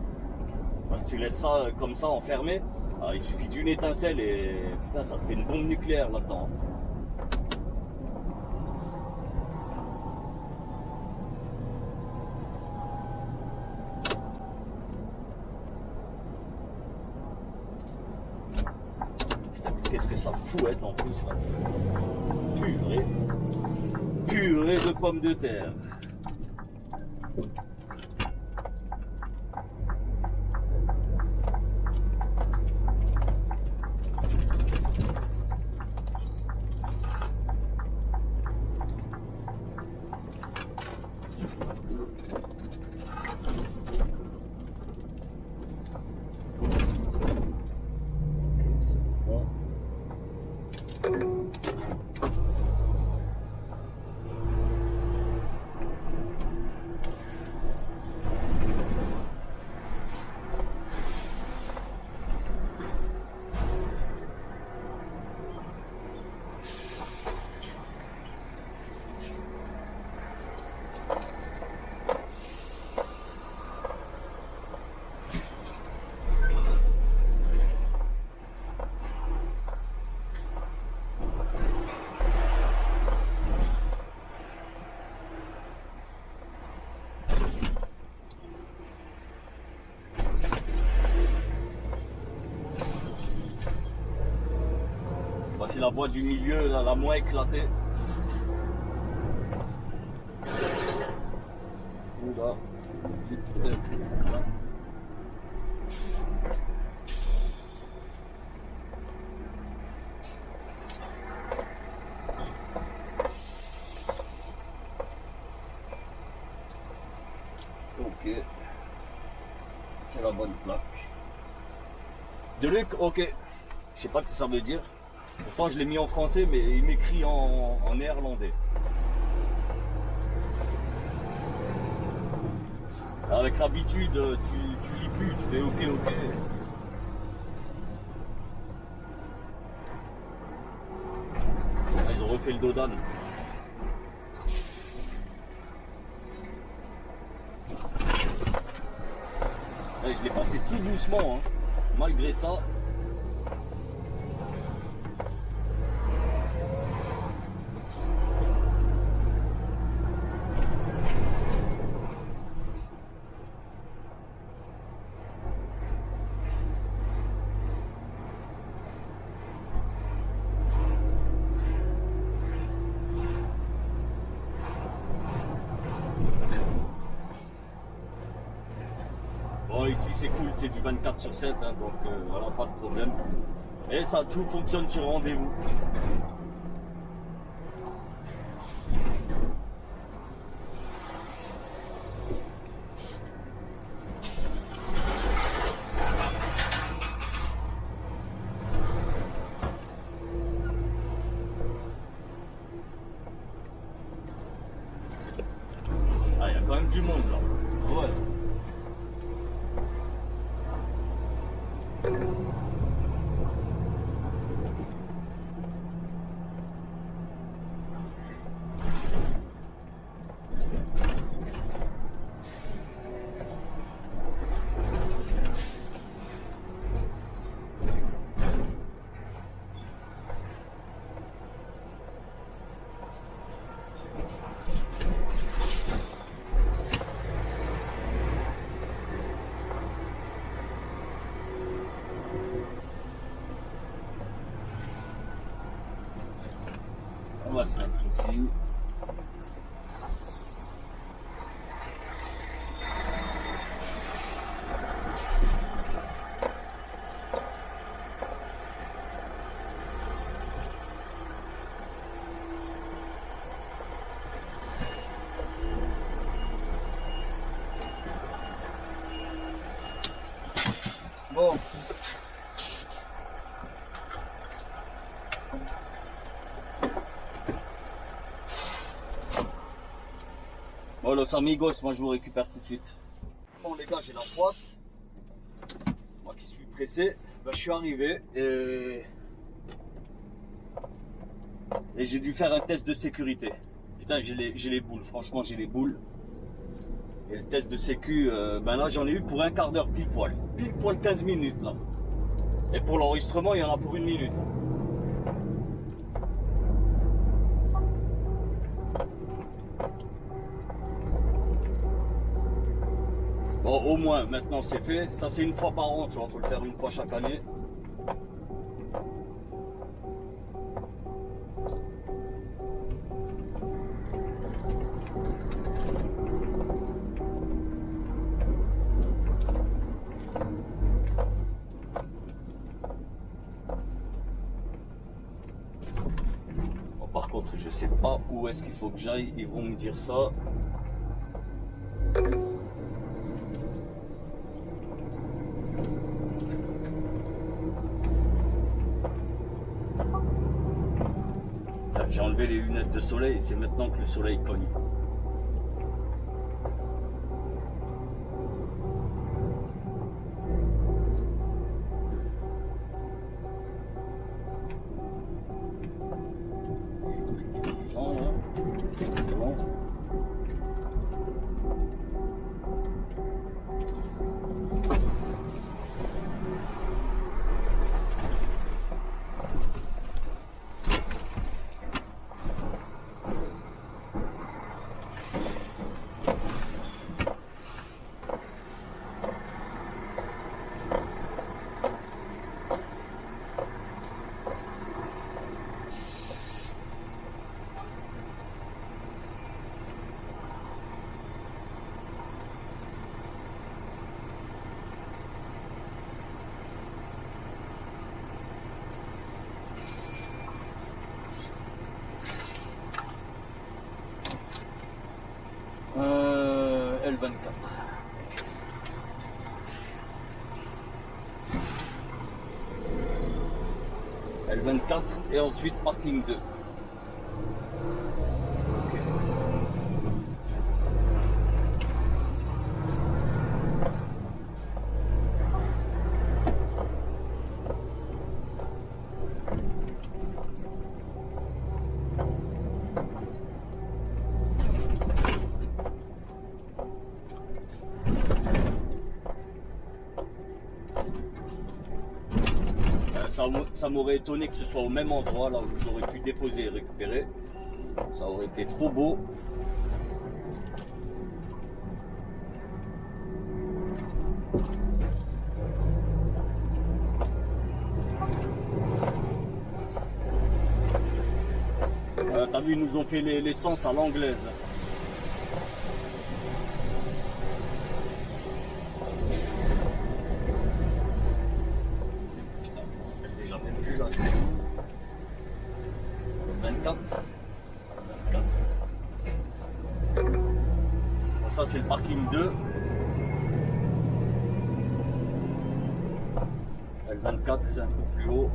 Speaker 1: Parce que tu laisses ça comme ça enfermé, alors, il suffit d'une étincelle et putain, ça te fait une bombe nucléaire là-dedans. Qu'est-ce que ça fouette en plus là. Purée. Purée de pommes de terre. Voici la voie du milieu, là, la moins éclatée. Oula. Ok. C'est la bonne plaque. De Luc, ok. Je sais pas ce que ça veut dire. Pourtant je l'ai mis en français, mais il m'écrit en néerlandais. Avec l'habitude, tu lis plus, tu fais ok, ok. Ils ont refait le dodan. Je l'ai passé tout doucement, hein. Malgré ça. Bon, ici c'est cool, c'est du 24/7, hein, donc voilà, pas de problème. Et ça, tout fonctionne sur rendez-vous. Ah, il y a quand même du monde là. Ouais. On va se mettre ici. Bon. Bon, los amigos, moi je vous récupère tout de suite. Bon les gars, j'ai la boîte. Moi qui suis pressé, ben, je suis arrivé et j'ai dû faire un test de sécurité. Putain, j'ai les boules, franchement j'ai les boules. Et le test de sécu, ben là j'en ai eu pour un quart d'heure pile poil. Pile poil 15 minutes là. Et pour l'enregistrement, il y en a pour 1 minute. Bon, au moins, maintenant c'est fait. Ça, c'est une fois par an, tu vois, faut le faire une fois chaque année. Bon, par contre, je sais pas où est-ce qu'il faut que j'aille. Ils vont me dire ça. J'ai enlevé les lunettes de soleil et c'est maintenant que le soleil cogne. L24. L24 et ensuite parking 2. Ça m'aurait étonné que ce soit au même endroit là où j'aurais pu déposer et récupérer. Ça aurait été trop beau. T'as vu, ils nous ont fait l'essence à l'anglaise. Déjà même plus là, 24. Bon, ça c'est le parking 2. L24 c'est un peu plus haut.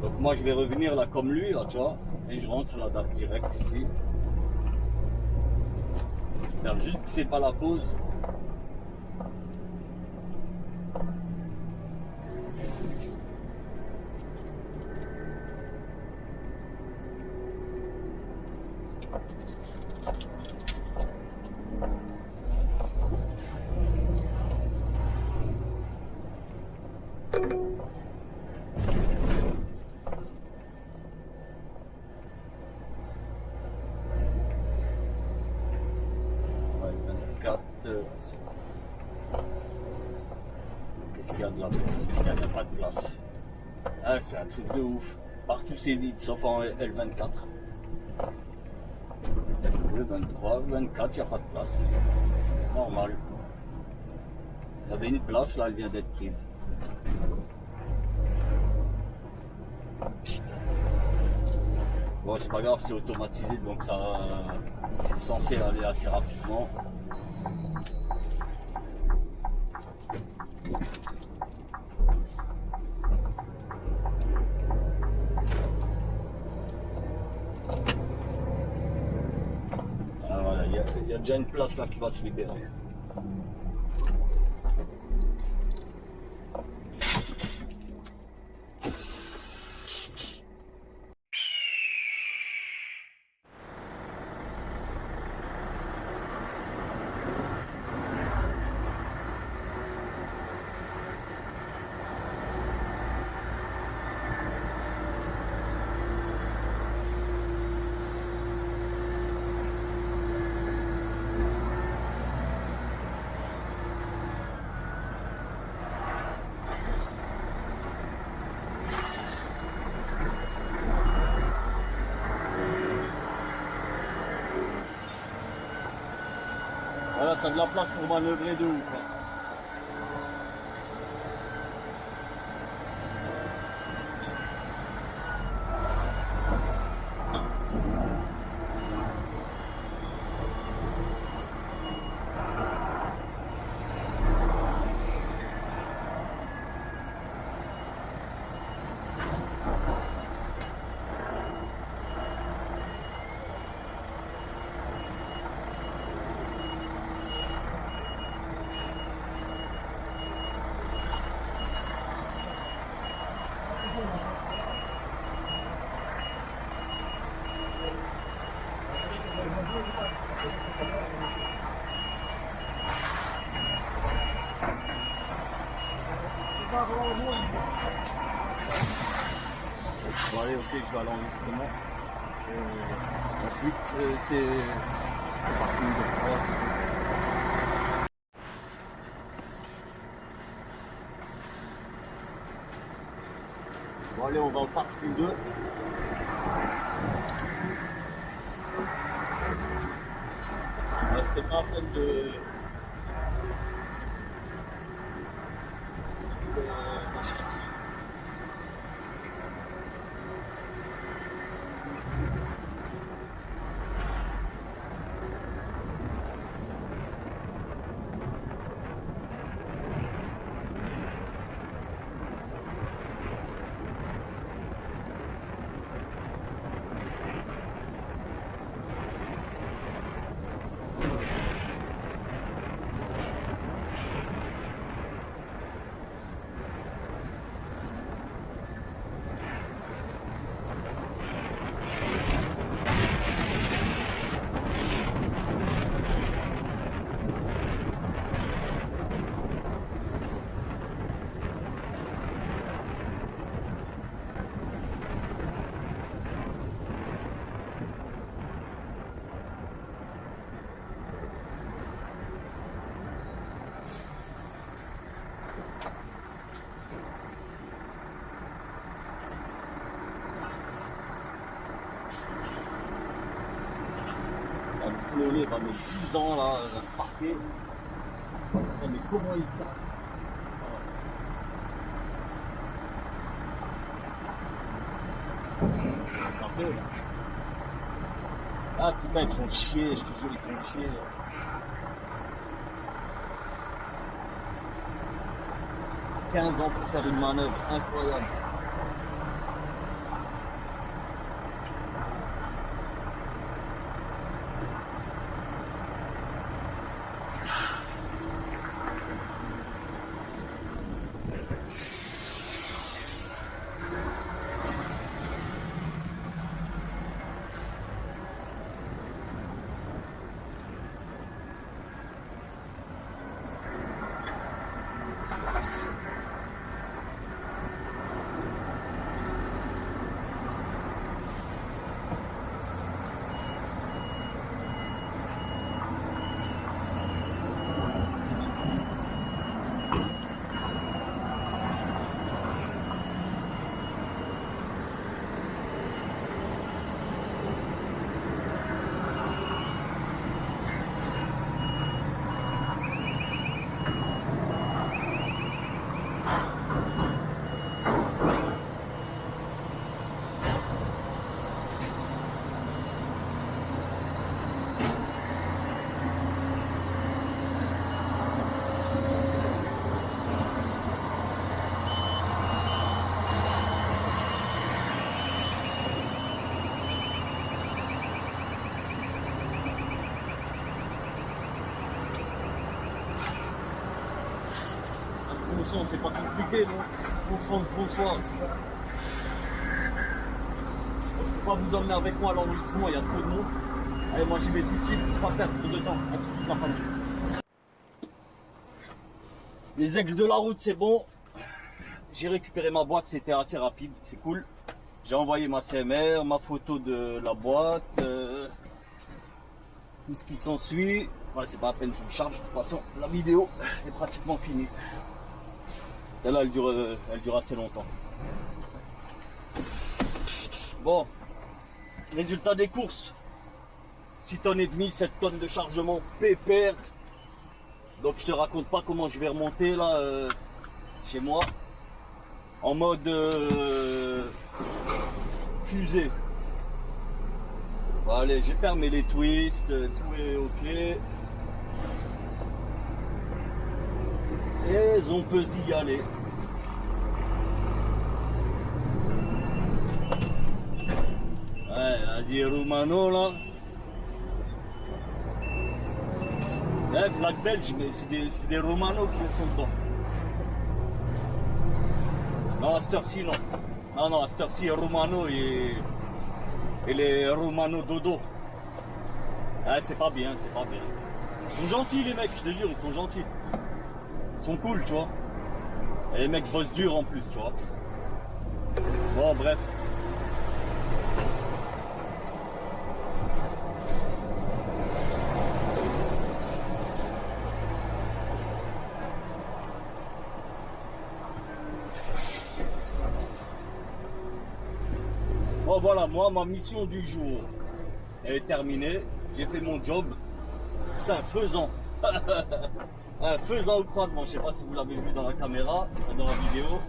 Speaker 1: Donc moi je vais revenir là comme lui là, tu vois, et je rentre la date directe ici. J'espère juste que c'est pas la pause. Qu'est-ce qu'il y a de la place? Il n'y a pas de place. Ah, c'est un truc de ouf. Partout c'est vide, sauf en L24. Le 23, le 24, il n'y a pas de place. Normal. Il y avait une place, là, elle vient d'être prise. Bon, c'est pas grave, c'est automatisé, donc ça, c'est censé aller assez rapidement. Alors voilà, il y a déjà une place là qui va se libérer. Voilà, t'as de la place pour manœuvrer de ouf. Hein. Bon, allez, ok, je vais à l'enregistrement. Ensuite, c'est le parking de 3. Bon, allez, on va au parking 2. C'était pas la peine de la chassis. pneu va mettre 10 ans là, à se parquer. Oh, mais comment il casse? Ah putain, ils font chier, je te jure, ils font chier. « 15 ans pour faire une manœuvre, incroyable. » C'est pas compliqué, non? Bonsoir. Je peux pas vous emmener avec moi à l'enregistrement, il y a trop de monde. Allez, moi j'y vais tout de suite, faut pas perdre trop de temps. À tout de suite, la famille. Les aigles de la route, c'est bon. J'ai récupéré ma boîte, c'était assez rapide, c'est cool. J'ai envoyé ma CMR, ma photo de la boîte, tout ce qui s'ensuit. Ouais, c'est pas à peine, je me charge. De toute façon, la vidéo est pratiquement finie. Celle-là, elle dure assez longtemps. Bon, résultat des courses. 6 tonnes et demie, 7 tonnes de chargement pépère. Donc je te raconte pas comment je vais remonter là chez moi. En mode fusée. Bon, allez, j'ai fermé les twists, tout est ok. Et on peut y aller. Ouais, Asie Romano là. Ouais, plaque belge, mais c'est des Romano qui sont dedans. Non, à cette heure-ci, non. Non, à cette heure-ci, Romano et les Romano Dodo. Ouais, c'est pas bien, c'est pas bien. Ils sont gentils les mecs, je te jure, ils sont gentils. Ils sont cool, tu vois. Et les mecs bossent dur en plus, tu vois. Bon, bref. Bon, voilà, moi, ma mission du jour est terminée. J'ai fait mon job. Putain, faisant. Faisant au croisement, je sais pas si vous l'avez vu dans la caméra, dans la vidéo.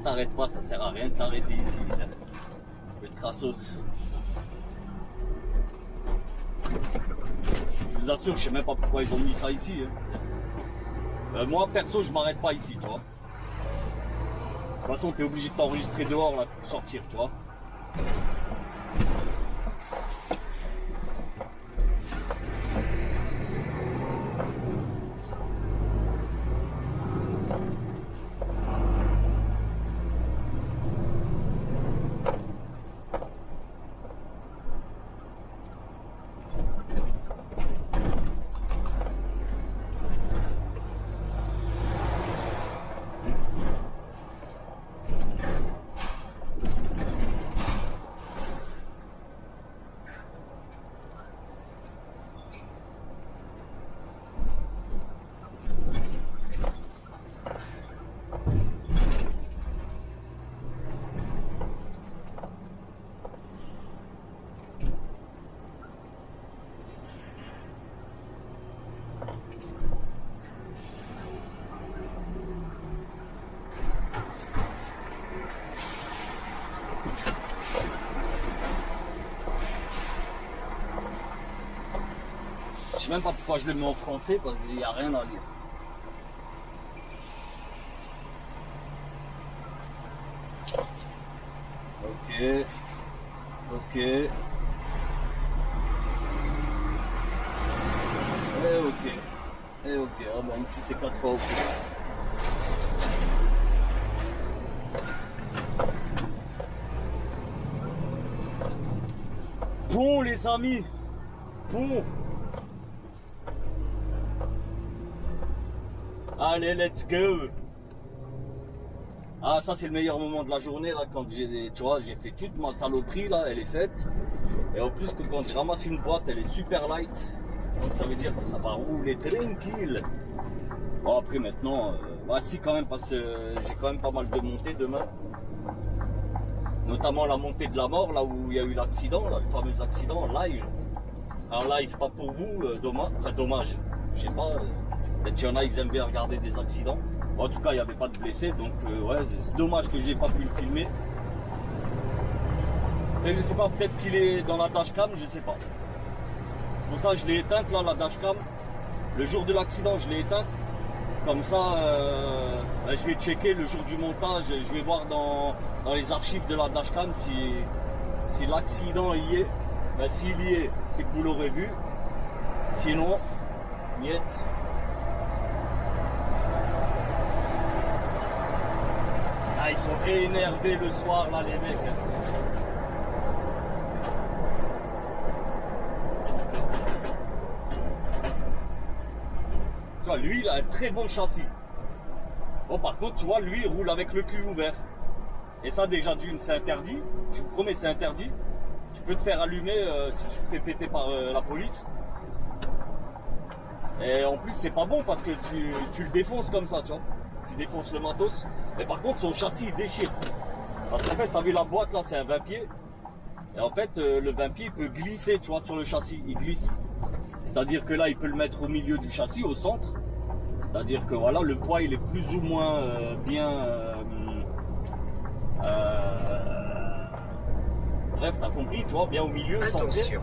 Speaker 1: T'arrêtes pas, ça sert à rien de t'arrêter ici, frère. Le Trasos. Je vous assure, je sais même pas pourquoi ils ont mis ça ici. Hein. Moi, perso, je m'arrête pas ici, tu vois. De toute façon, t'es obligé de t'enregistrer dehors là pour sortir, tu vois. même pas pourquoi je le mets en français, parce qu'il n'y a rien à lire. Ok. Ok. Et ok. Et ok. Ah ben ici c'est 4 fois ok. Bon les amis. Bon. Allez, let's go. Ah, ça c'est le meilleur moment de la journée là, quand tu vois, j'ai fait toute ma saloperie là, elle est faite. Et en plus que quand je ramasse une boîte, elle est super light. Donc ça veut dire que ça va rouler tranquille. Bon après maintenant, bah si quand même, parce que j'ai quand même pas mal de montées demain. Notamment la montée de la mort, là où il y a eu l'accident, le fameux accident live. Alors live, pas pour vous, dommage, enfin dommage, je sais pas, peut-être qu'il y en a, ils aiment bien regarder des accidents. En tout cas, il n'y avait pas de blessés, donc ouais, c'est dommage que j'ai pas pu le filmer. Et je sais pas, peut-être qu'il est dans la dashcam, je sais pas. C'est pour ça que je l'ai éteinte là, la dashcam. Le jour de l'accident, je l'ai éteinte. Comme ça, je vais checker le jour du montage, je vais voir dans les archives de la dashcam si l'accident y est. Ben, s'il y est, c'est que vous l'aurez vu. Sinon, niet. Ah, ils sont énervés le soir là, les mecs. Tu vois, lui, il a un très bon châssis. Bon, par contre, tu vois, lui, il roule avec le cul ouvert. Et ça, déjà, d'une, c'est interdit. Je vous promets, c'est interdit. Tu peux te faire allumer si tu te fais péter par la police. Et en plus, c'est pas bon parce que tu le défonces comme ça, tu vois. Tu défonces le matos. Et par contre, son châssis, il déchire. Parce qu'en fait, tu as vu la boîte là, c'est un 20 pieds. Et en fait, le 20 pieds, il peut glisser, tu vois, sur le châssis. Il glisse. C'est-à-dire que là, il peut le mettre au milieu du châssis, au centre. C'est-à-dire que voilà, le poids, il est plus ou moins bien... bref, t'as compris, tu vois, bien au milieu.
Speaker 3: Attention,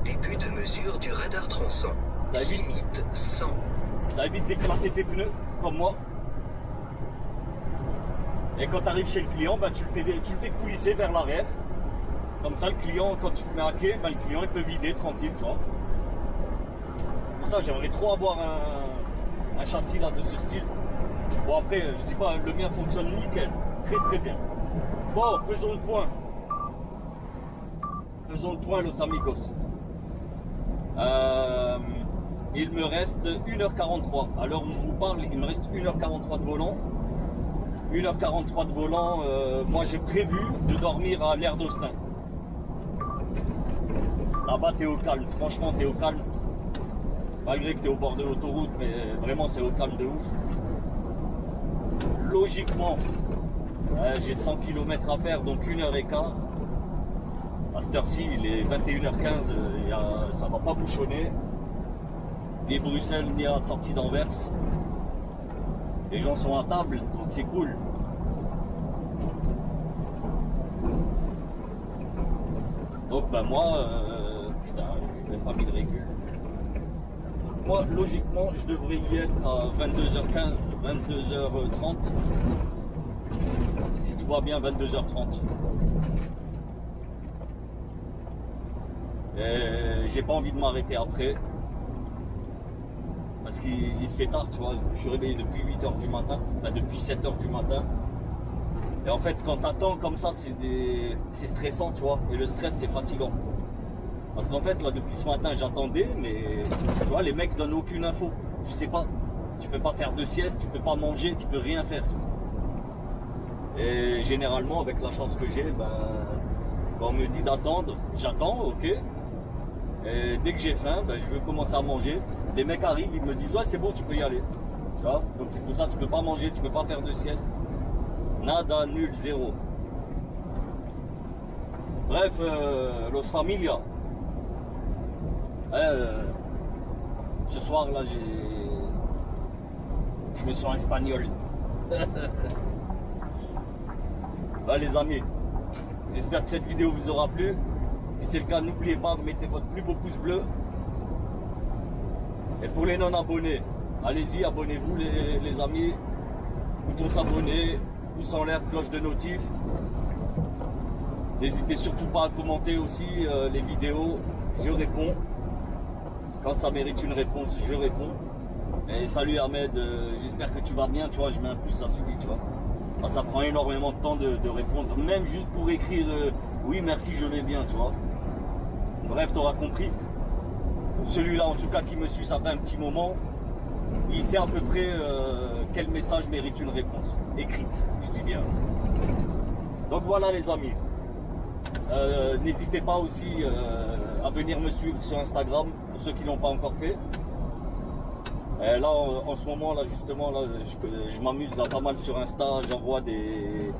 Speaker 3: début de mesure du radar tronçon.
Speaker 1: Ça évite,
Speaker 3: Limite 100.
Speaker 1: ça évite d'éclater tes pneus, comme moi. Et quand tu arrives chez le client, bah, tu le fais coulisser vers l'arrière. Comme ça, le client, quand tu te mets à quai, bah, le client il peut vider tranquille, tu vois. Pour ça, j'aimerais trop avoir un châssis là de ce style. Bon après, je dis pas, le mien fonctionne nickel, très très bien. Bon, faisons le point. Faisons le point, los amigos. Il me reste 1h43. À l'heure où je vous parle, il me reste 1h43 de volant. 1h43 de volant. Moi, j'ai prévu de dormir à l'air d'Austin. Là-bas, t'es au calme. Franchement, t'es au calme. Malgré que t'es au bord de l'autoroute, mais vraiment, c'est au calme de ouf. Logiquement, j'ai 100 km à faire, donc 1h15. À cette heure-ci, il est 21h15, ça va pas bouchonner. Ni Bruxelles, ni à la sortie d'Anvers. Les gens sont à table, donc c'est cool. Donc ben moi, putain, je n'ai pas mis de régule. Moi, logiquement, je devrais y être à 22h15, 22h30. Si tu vois bien, 22h30. J'ai pas envie de m'arrêter après. Parce qu'il se fait tard, tu vois. Je suis réveillé depuis 8h du matin. Enfin, depuis 7h du matin. Et en fait, quand t'attends comme ça, c'est stressant, tu vois. Et le stress, c'est fatigant. Parce qu'en fait, là, depuis ce matin, j'attendais, mais tu vois, les mecs donnent aucune info. Tu sais pas. Tu peux pas faire de sieste, tu peux pas manger, tu peux rien faire. Et généralement, avec la chance que j'ai, ben, quand on me dit d'attendre, j'attends, ok. Et dès que j'ai faim, ben, je veux commencer à manger. Les mecs arrivent, ils me disent, ouais, c'est bon, tu peux y aller. Tu vois. Donc c'est pour ça que tu peux pas manger, tu peux pas faire de sieste. Nada, nul, zéro. Bref, Los Familia. Ce soir là, je me sens espagnol. Ouais, les amis, j'espère que cette vidéo vous aura plu. Si c'est le cas, n'oubliez pas, mettez votre plus beau pouce bleu. Et pour les non-abonnés, allez-y, abonnez-vous les amis. Bouton s'abonner, pouce en l'air, cloche de notif. N'hésitez surtout pas à commenter aussi les vidéos, je réponds. Quand ça mérite une réponse, je réponds. Et salut Ahmed, j'espère que tu vas bien, tu vois, je mets un pouce, ça suffit, tu vois. Enfin, ça prend énormément de temps de répondre, même juste pour écrire oui merci je vais bien, tu vois. Bref, tu auras compris. Pour celui-là en tout cas qui me suit, ça fait un petit moment, il sait à peu près quel message mérite une réponse, écrite, je dis bien. Donc voilà les amis. N'hésitez pas aussi à venir me suivre sur Instagram pour ceux qui ne l'ont pas encore fait. Et là en ce moment là justement là, je m'amuse là pas mal sur Insta, j'envoie des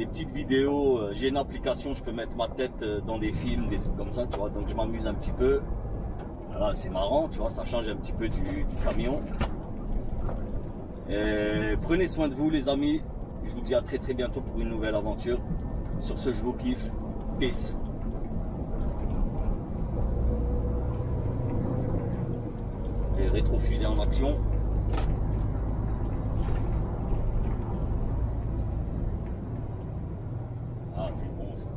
Speaker 1: petites vidéos, j'ai une application, je peux mettre ma tête dans des films, des trucs comme ça, tu vois, donc je m'amuse un petit peu. Là c'est marrant, tu vois, ça change un petit peu du camion. Et prenez soin de vous les amis, je vous dis à très bientôt pour une nouvelle aventure. Sur ce, je vous kiffe. Peace. Et rétrofusée en action. Ah, c'est bon ça.